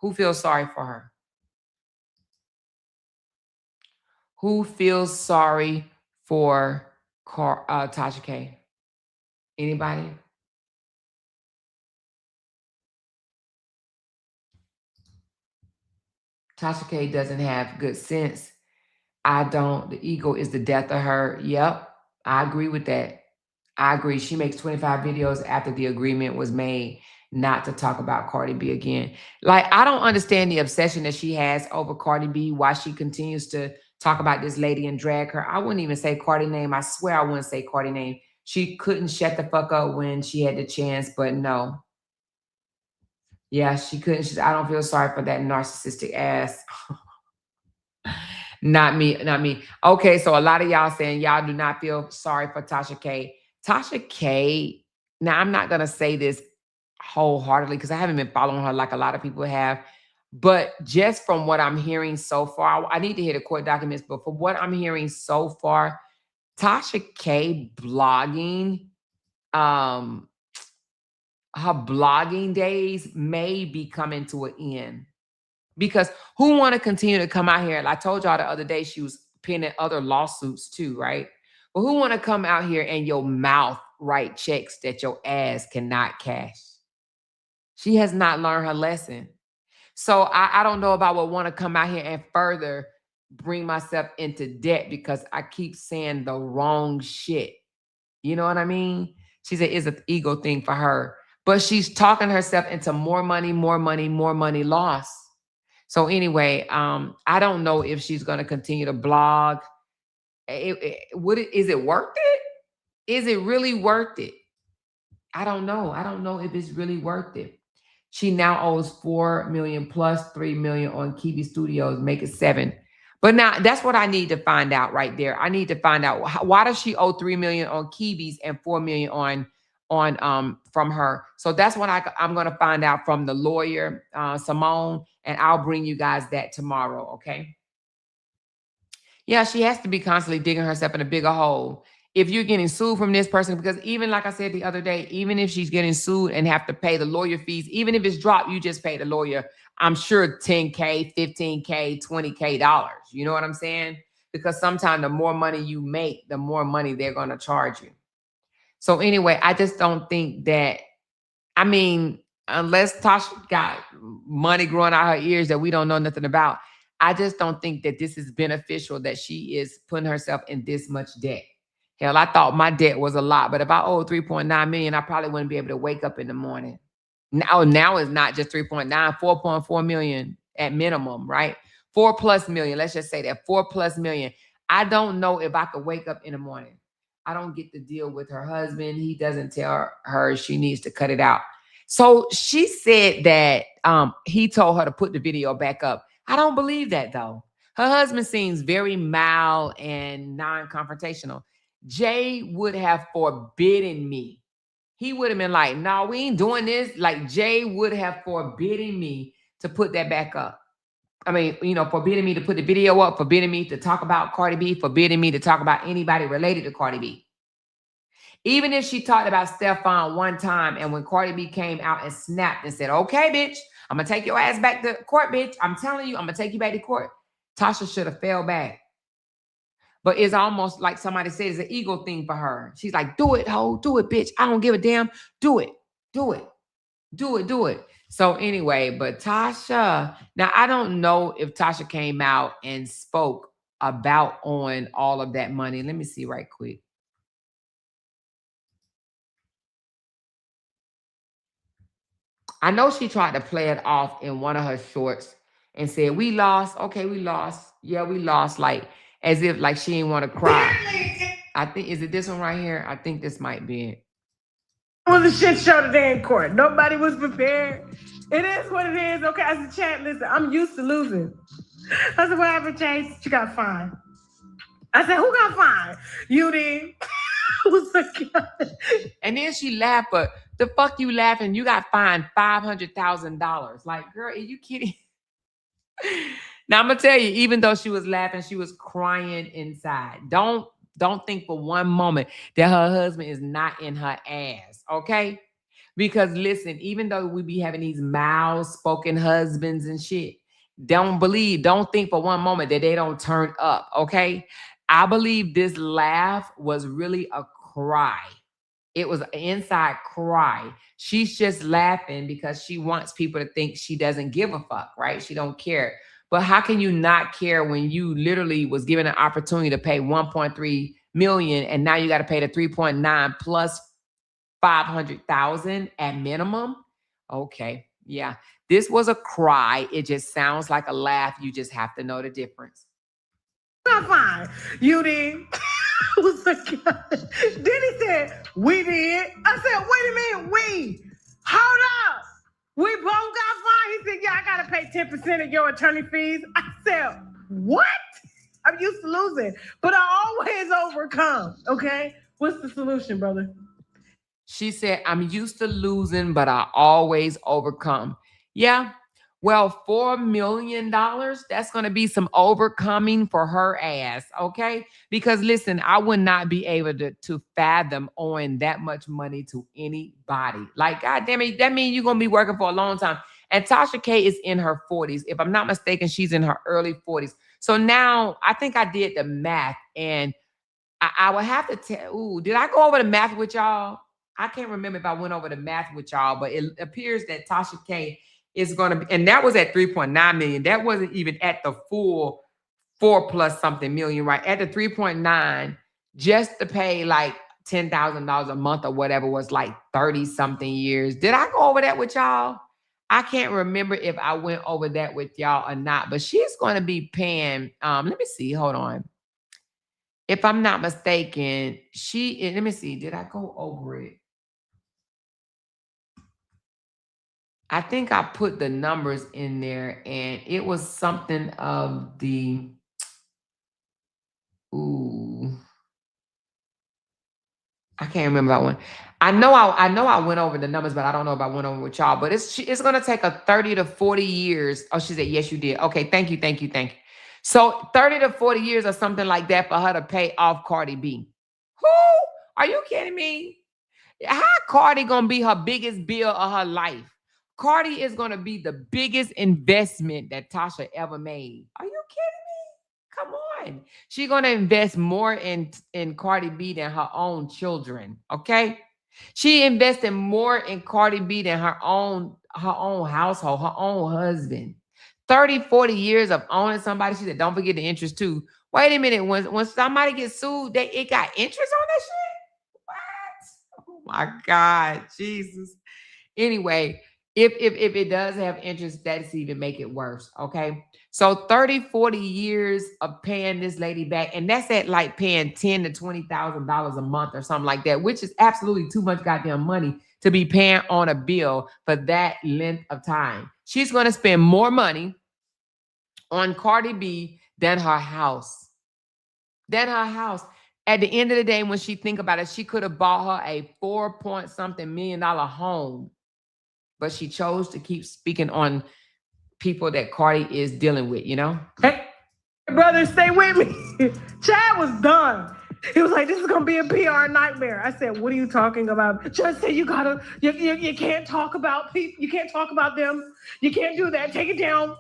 Who feels sorry for her? Who feels sorry for Tasha K? Anybody? Tasha K doesn't have good sense. I don't. The ego is the death of her. Yep, I agree with that. I agree. She makes 25 videos after the agreement was made not to talk about Cardi B again. Like, I don't understand the obsession that she has over Cardi B, why she continues to talk about this lady and drag her. I wouldn't even say Cardi name. I swear I wouldn't say Cardi name. She couldn't shut the fuck up when she had the chance, but no. Yeah, she couldn't. I don't feel sorry for that narcissistic ass. Not me. Okay, so a lot of y'all saying y'all do not feel sorry for Tasha K. Tasha K, now I'm not going to say this wholeheartedly because I haven't been following her like a lot of people have. But just from what I'm hearing so far, I need to hear the court documents, but from what I'm hearing so far, Tasha K blogging, her blogging days may be coming to an end. Because who want to continue to come out here? And I told y'all the other day she was pinning other lawsuits too, right? But who want to come out here and your mouth write checks that your ass cannot cash? She has not learned her lesson. So I don't know if I would want to come out here and further bring myself into debt because I keep saying the wrong shit. You know what I mean? She said it's an ego thing for her. But she's talking herself into more money loss. So anyway, I don't know if she's going to continue to blog. Is it worth it? Is it really worth it? I don't know. I don't know if it's really worth it. She now owes $4 million plus $3 million on Kiwi Studios, make it $7 million. But now that's what I need to find out right there. I need to find out why does she owe $3 million on Kiwi's and $4 million on from her. So that's what I'm going to find out from the lawyer, Simone, and I'll bring you guys that tomorrow. Okay. Yeah, she has to be constantly digging herself in a bigger hole. If you're getting sued from this person, because even like I said the other day, even if she's getting sued and have to pay the lawyer fees, even if it's dropped, you just pay the lawyer, I'm sure $10K, $15K, $20K dollars. You know what I'm saying? Because sometimes the more money you make, the more money they're going to charge you. So anyway, I just don't think that, I mean, unless Tasha got money growing out her ears that we don't know nothing about, I just don't think that this is beneficial that she is putting herself in this much debt. Hell, I thought my debt was a lot, but if I owe 3.9 million, I probably wouldn't be able to wake up in the morning. Now it's not just 3.9, 4.4 million at minimum, right? 4+ million. Let's just say that 4+ million. I don't know if I could wake up in the morning. I don't get to deal with her husband. He doesn't tell her she needs to cut it out. So she said that he told her to put the video back up. I don't believe that though. Her husband seems very mild and non-confrontational. Jay would have forbidden me. He would have been like, no, we ain't doing this. Like Jay would have forbidden me to put that back up. I mean, forbidden me to put the video up, forbidden me to talk about Cardi B, forbidden me to talk about anybody related to Cardi B. Even if she talked about Stefan one time, and when Cardi B came out and snapped and said, okay, bitch, I'm going to take your ass back to court, bitch. I'm telling you, I'm going to take you back to court. Tasha should have fell back. But it's almost like somebody said it's an ego thing for her. She's like, do it, ho, do it, bitch. I don't give a damn. Do it, do it, do it, do it. So anyway, but Tasha, now I don't know if Tasha came out and spoke about on all of that money. Let me see right quick. I know she tried to play it off in one of her shorts and said, we lost. Okay, we lost. Yeah, we lost. Like, as if like she didn't want to cry. I think, is it this one right here? I think this might be it. It was a shit show today in court. Nobody was prepared. It is what it is. Okay, I said, chat, listen, I'm used to losing. I said, what happened, Chase? She got fined. I said, who got fined? You did. And then she laughed, but the fuck you laughing? You got fined $500,000. Like, girl, are you kidding? Now I'm gonna tell you, even though she was laughing, she was crying inside. Don't think for one moment that her husband is not in her ass, okay? Because listen, even though we be having these mild-spoken husbands and shit, don't think for one moment that they don't turn up, okay? I believe this laugh was really a cry. It was an inside cry. She's just laughing because she wants people to think she doesn't give a fuck, right? She don't care. But how can you not care when you literally was given an opportunity to pay 1.3 million and now you got to pay the 3.9 plus 500,000 at minimum? Okay, yeah. This was a cry. It just sounds like a laugh. You just have to know the difference. Fine. You did. Then he said, we did. I said, wait a minute, we. Hold up. We both got fined. He said, yeah, I got to pay 10% of your attorney fees. I said, what? I'm used to losing, but I always overcome, okay? What's the solution, brother? She said, I'm used to losing, but I always overcome. Yeah. Well, $4 million, that's going to be some overcoming for her ass, okay? Because listen, I would not be able to fathom owing that much money to anybody. Like, God damn it, that means you're going to be working for a long time. And Tasha K is in her 40s. If I'm not mistaken, she's in her early 40s. So now I think I did the math, and I would have to tell, ooh, did I go over the math with y'all? I can't remember if I went over the math with y'all, but it appears that Tasha K is going to be, and that was at 3.9 million. That wasn't even at the full 4 plus something million, right? At the 3.9, just to pay like $10,000 a month or whatever was like 30 something years. Did I go over that with y'all? I can't remember if I went over that with y'all or not, but she's going to be paying, let me see, hold on. If I'm not mistaken, let me see, did I go over it? I think I put the numbers in there, and it was something of the, ooh, I can't remember that one. I know I went over the numbers, but I don't know if I went over with y'all. But it's going to take a 30 to 40 years. Oh, she said, yes, you did. Okay, thank you. So 30 to 40 years or something like that for her to pay off Cardi B. Who? Are you kidding me? How Cardi going to be her biggest bill of her life? Cardi is going to be the biggest investment that Tasha ever made. Are you kidding me? Come on. She's going to invest more in Cardi B than her own children, okay? She invested more in Cardi B than her own household, her own husband. 30, 40 years of owning somebody. She said, don't forget the interest too. Wait a minute. When somebody gets sued, it got interest on that shit? What? Oh my God, Jesus. Anyway, if it does have interest, that's even make it worse, okay? So 30, 40 years of paying this lady back, and that's at like paying $10,000 to $20,000 a month or something like that, which is absolutely too much goddamn money to be paying on a bill for that length of time. She's going to spend more money on Cardi B than her house. At the end of the day, when she think about it, she could have bought her a $4-point-something million home, but she chose to keep speaking on people that Cardi is dealing with, you know? Hey, brother, stay with me. Chad was done. He was like, this is going to be a PR nightmare. I said, what are you talking about? Just say you can't talk about people. You can't talk about them. You can't do that. Take it down.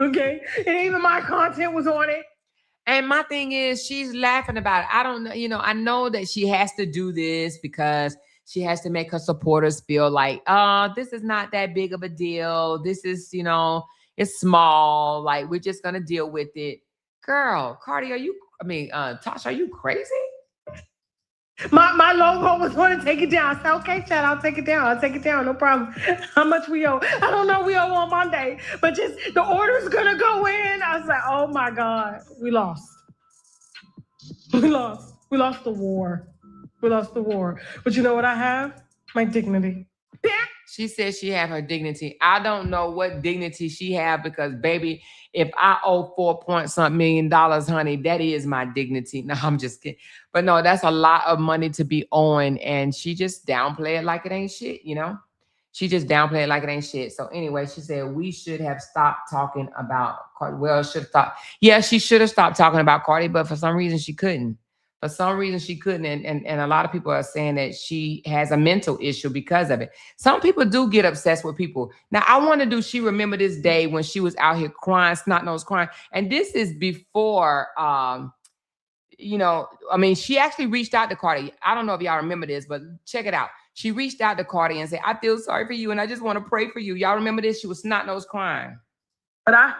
Okay? And even my content was on it. And my thing is, she's laughing about it. I don't know, I know that she has to do this because she has to make her supporters feel like, this is not that big of a deal. This is, it's small. Like, we're just going to deal with it. Girl, Cardi, Tasha, are you crazy? My logo was going to take it down. I said, okay, Chad, I'll take it down. No problem. How much we owe? I don't know. We owe on Monday. But just the order's going to go in. I was like, oh, my God. We lost. We lost the war. But you know what I have? My dignity. She says she have her dignity. I don't know what dignity she have because, baby, if I owe $4-point-something million, honey, that is my dignity. No, I'm just kidding. But no, that's a lot of money to be owing, and she just downplay it like it ain't shit, She just downplay it like it ain't shit. So anyway, she said we should have stopped talking about Cardi. Well, should have stopped. Yeah, she should have stopped talking about Cardi, but for some reason she couldn't. And a lot of people are saying that she has a mental issue because of it. Some people do get obsessed with people. Now, I want to do She Remember This Day when she was out here crying, snot-nosed crying. And this is before, she actually reached out to Cardi. I don't know if y'all remember this, but check it out. She reached out to Cardi and said, I feel sorry for you, and I just want to pray for you. Y'all remember this? She was snot-nosed crying. But I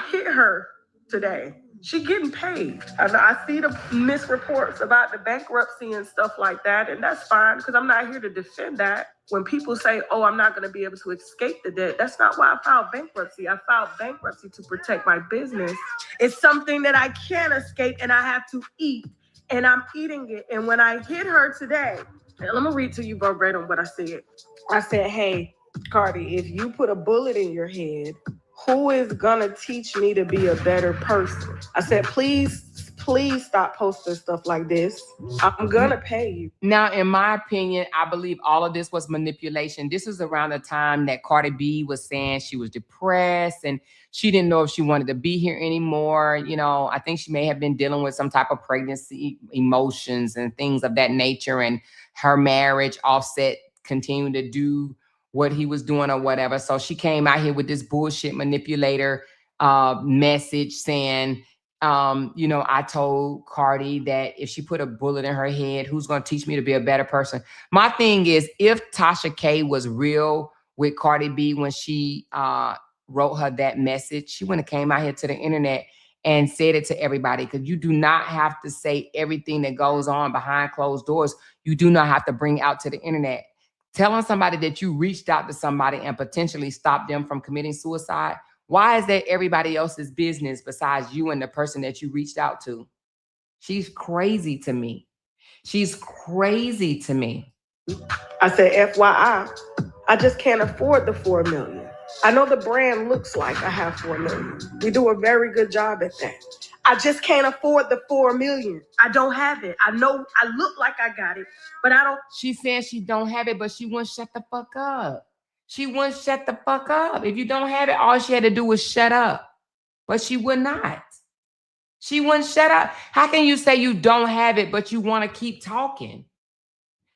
hit her today. She getting paid. I see the misreports about the bankruptcy and stuff like that, and that's fine because I'm not here to defend that. When people say, oh, I'm not going to be able to escape the debt, that's not why I filed bankruptcy. I filed bankruptcy to protect my business. It's something that I can't escape, and I have to eat, and I'm eating it. And when I hit her today, let me read to you verbatim what I said. I said, hey, Cardi, if you put a bullet in your head, who is gonna teach me to be a better person? I said, please please stop posting stuff like this. I'm gonna pay you. Now, in my opinion, I believe all of this was manipulation. This was around the time that Cardi B was saying she was depressed and she didn't know if she wanted to be here anymore. You know, I think she may have been dealing with some type of pregnancy emotions and things of that nature. And her marriage, Offset, continued to do what he was doing or whatever. So she came out here with this bullshit manipulator message saying, you know, I told Cardi that if she put a bullet in her head, who's going to teach me to be a better person? My thing is, if Tasha K was real with Cardi B when she wrote her that message, she wouldn't have came out here to the internet and said it to everybody, because you do not have to say everything that goes on behind closed doors. You do not have to bring out to the internet. Telling somebody that you reached out to somebody and potentially stopped them from committing suicide, why is that everybody else's business besides you and the person that you reached out to? She's crazy to me. She's crazy to me. I said, FYI, I just can't afford the 4 million. I know the brand looks like I have 4 million. We do a very good job at that. I just can't afford the 4 million. I don't have it. I know I look like I got it, but I don't. She's saying she don't have it, but she won't shut the fuck up. She won't shut the fuck up. If you don't have it, all she had to do was shut up. But she would not. She wouldn't shut up. How can you say you don't have it, but you want to keep talking?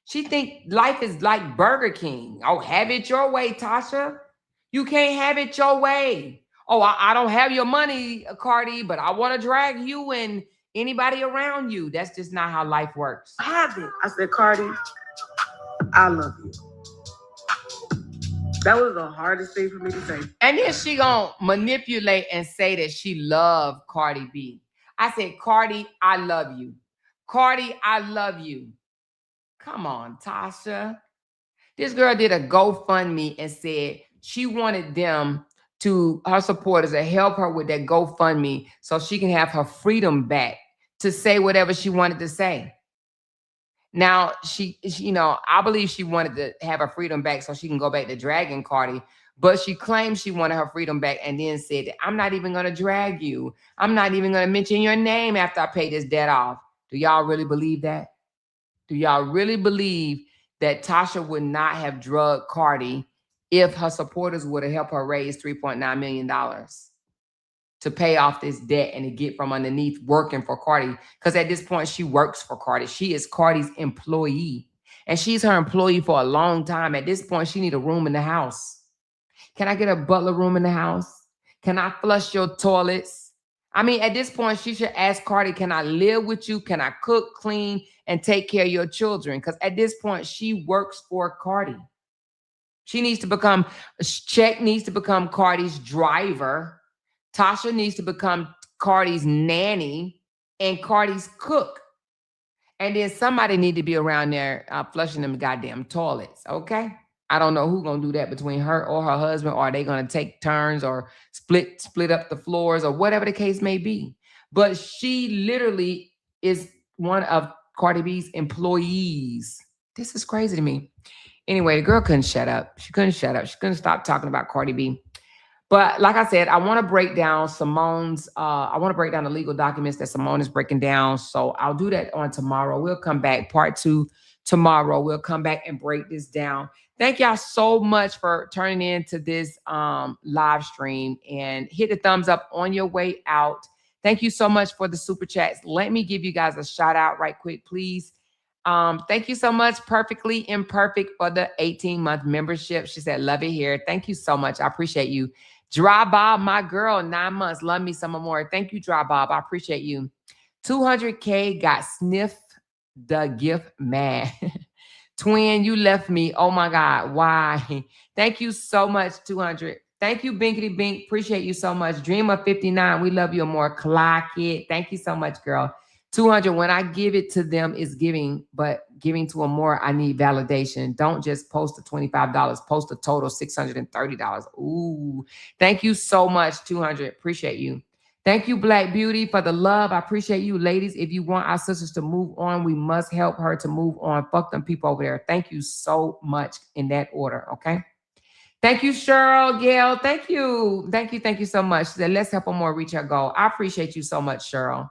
She think life is like Burger King. Oh, have it your way, Tasha. You can't have it your way. Oh, I don't have your money, Cardi, but I want to drag you and anybody around you. That's just not how life works. I have it. I said, Cardi, I love you. That was the hardest thing for me to say. And then she gonna manipulate and say that she loved Cardi B. I said, Cardi, I love you. Cardi, I love you. Come on, Tasha. This girl did a GoFundMe and said she wanted them to, her supporters, to help her with that GoFundMe so she can have her freedom back to say whatever she wanted to say. Now, she, you know, I believe she wanted to have her freedom back so she can go back to dragging Cardi, but she claimed she wanted her freedom back and then said, I'm not even going to drag you. I'm not even going to mention your name after I pay this debt off. Do y'all really believe that? Do y'all really believe that Tasha would not have drugged Cardi if her supporters would have helped her raise $3.9 million to pay off this debt and to get from underneath working for Cardi? Because at this point, she works for Cardi. She is Cardi's employee. And she's her employee for a long time. At this point, she need a room in the house. Can I get a butler room in the house? Can I flush your toilets? I mean, at this point, she should ask Cardi, can I live with you? Can I cook, clean, and take care of your children? Because at this point, she works for Cardi. She needs to become, Check needs to become Cardi's driver. Tasha needs to become Cardi's nanny and Cardi's cook. And then somebody need to be around there flushing them goddamn toilets, okay? I don't know who's going to do that between her or her husband, or are they going to take turns or split up the floors or whatever the case may be. But she literally is one of Cardi B's employees. This is crazy to me. Anyway, the girl couldn't shut up. She couldn't shut up. She couldn't stop talking about Cardi B. But like I said, I want to break down Simone's, I want to break down the legal documents that Simone is breaking down. So I'll do that on tomorrow. We'll come back, part 2 tomorrow. We'll come back and break this down. Thank y'all so much for turning into this live stream, and hit the thumbs up on your way out. Thank you so much for the super chats. Let me give you guys a shout out right quick, please. Thank you so much, Perfectly Imperfect, for the 18-month membership. She said, love it here. Thank you so much. I appreciate you. Dry Bob, my girl, 9 months. Love me some more. Thank you, Dry Bob. I appreciate you. 200K got sniffed the gift mad. Twin, you left me. Oh my God. Why? Thank you so much, 200. Thank you, Binkity Bink. Appreciate you so much. Dream of 59. We love you more. Clock it. Thank you so much, girl. 200. When I give it to them, is giving, but giving to them more, I need validation. Don't just post the $25. Post a total $630. Ooh. Thank you so much, 200. Appreciate you. Thank you, Black Beauty, for the love. I appreciate you, ladies. If you want our sisters to move on, we must help her to move on. Fuck them people over there. Thank you so much in that order, okay? Thank you, Cheryl, Gail. Thank you. Thank you so much. She said, let's help her more reach her goal. I appreciate you so much, Cheryl.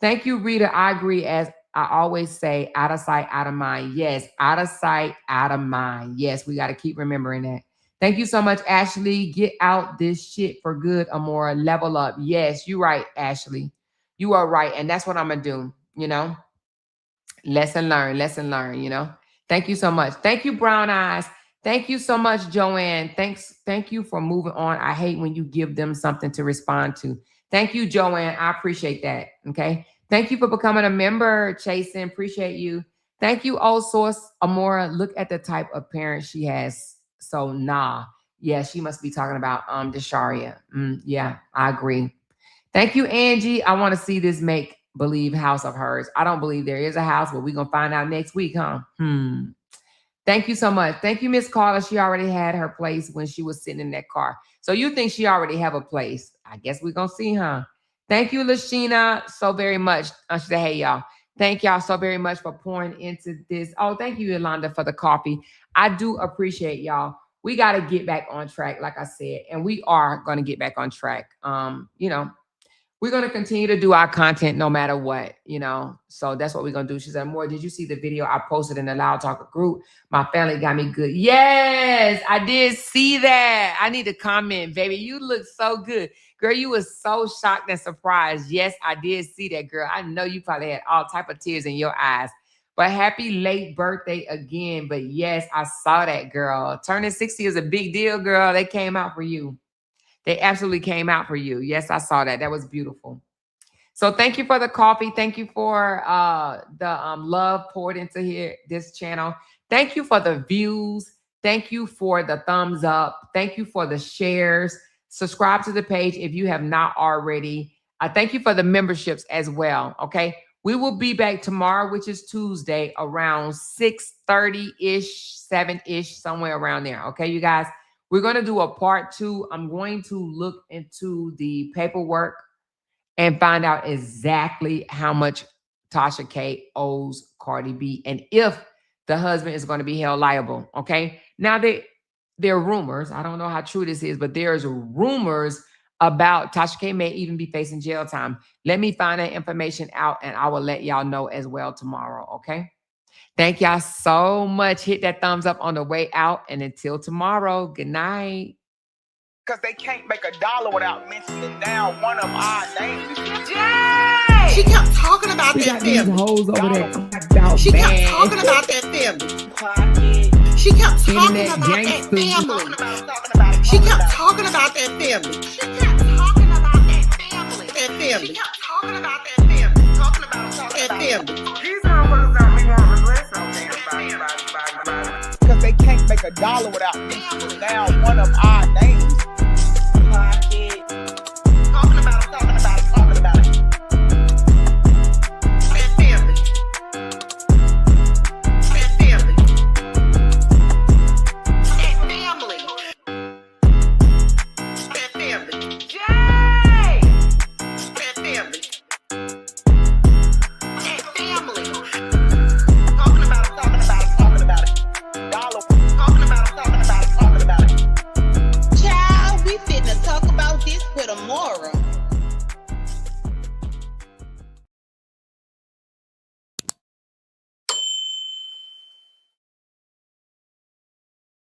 Thank you, Rita. I agree. As I always say, out of sight, out of mind. Yes, out of sight, out of mind. Yes, we got to keep remembering that. Thank you so much, Ashley. Get out this shit for good, Amora. Level up. Yes, you're right, Ashley. You are right. And that's what I'm going to do, you know? Lesson learned, you know? Thank you so much. Thank you, Brown Eyes. Thank you so much, Joanne. Thank you for moving on. I hate when you give them something to respond to. Thank you, Joanne. I appreciate that. Okay. Thank you for becoming a member, Chasen. Appreciate you. Thank you, Old Source. Amora, look at the type of parent she has. So, nah. Yeah, she must be talking about Desharia. Yeah, I agree. Thank you, Angie. I want to see this make-believe house of hers. I don't believe there is a house, but we're going to find out next week, huh? Thank you so much. Thank you, Miss Carla. She already had her place when she was sitting in that car. So you think she already have a place. I guess we're going to see, huh? Thank you, Lashina, so very much. I should say, hey, y'all. Thank y'all so very much for pouring into this. Oh, thank you, Yolanda, for the coffee. I do appreciate y'all. We got to get back on track, like I said, and we are going to get back on track. You know, we're going to continue to do our content no matter what, you know. So that's what we're going to do. She said, More, did you see the video I posted in the Loud Talker group? My family got me good. Yes, I did see that. I need to comment, baby. You look so good. Girl, you were so shocked and surprised. Yes, I did see that, girl. I know you probably had all type of tears in your eyes. But happy late birthday again. But yes, I saw that, girl. Turning 60 is a big deal, girl. They came out for you. They absolutely came out for you. Yes, I saw that. That was beautiful. So thank you for the coffee. Thank you for the love poured into this channel. Thank you for the views. Thank you for the thumbs up. Thank you for the shares. Subscribe to the page if you have not already. Thank you for the memberships as well. Okay. We will be back tomorrow, which is Tuesday, around 6:30-ish, 7-ish, somewhere around there. Okay, you guys. We're going to do a part 2. I'm going to look into the paperwork and find out exactly how much Tasha K owes Cardi B and if the husband is going to be held liable. Okay. Now, there are rumors. I don't know how true this is, but there's rumors about Tasha K may even be facing jail time. Let me find that information out and I will let y'all know as well tomorrow. Okay. Thank y'all so much. Hit that thumbs up on the way out. And until tomorrow, good night. Because they can't make $1 without mentioning down one of our names. Yay! She kept talking about that family. Hoes over there. She kept talking about that family. She kept talking about that family. She kept talking about that family. She kept talking about that family. That family. She kept talking about that family. Talking about that family. These motherfuckers got me want to regret something. Because they can't make $1 without mentioning down one of our names.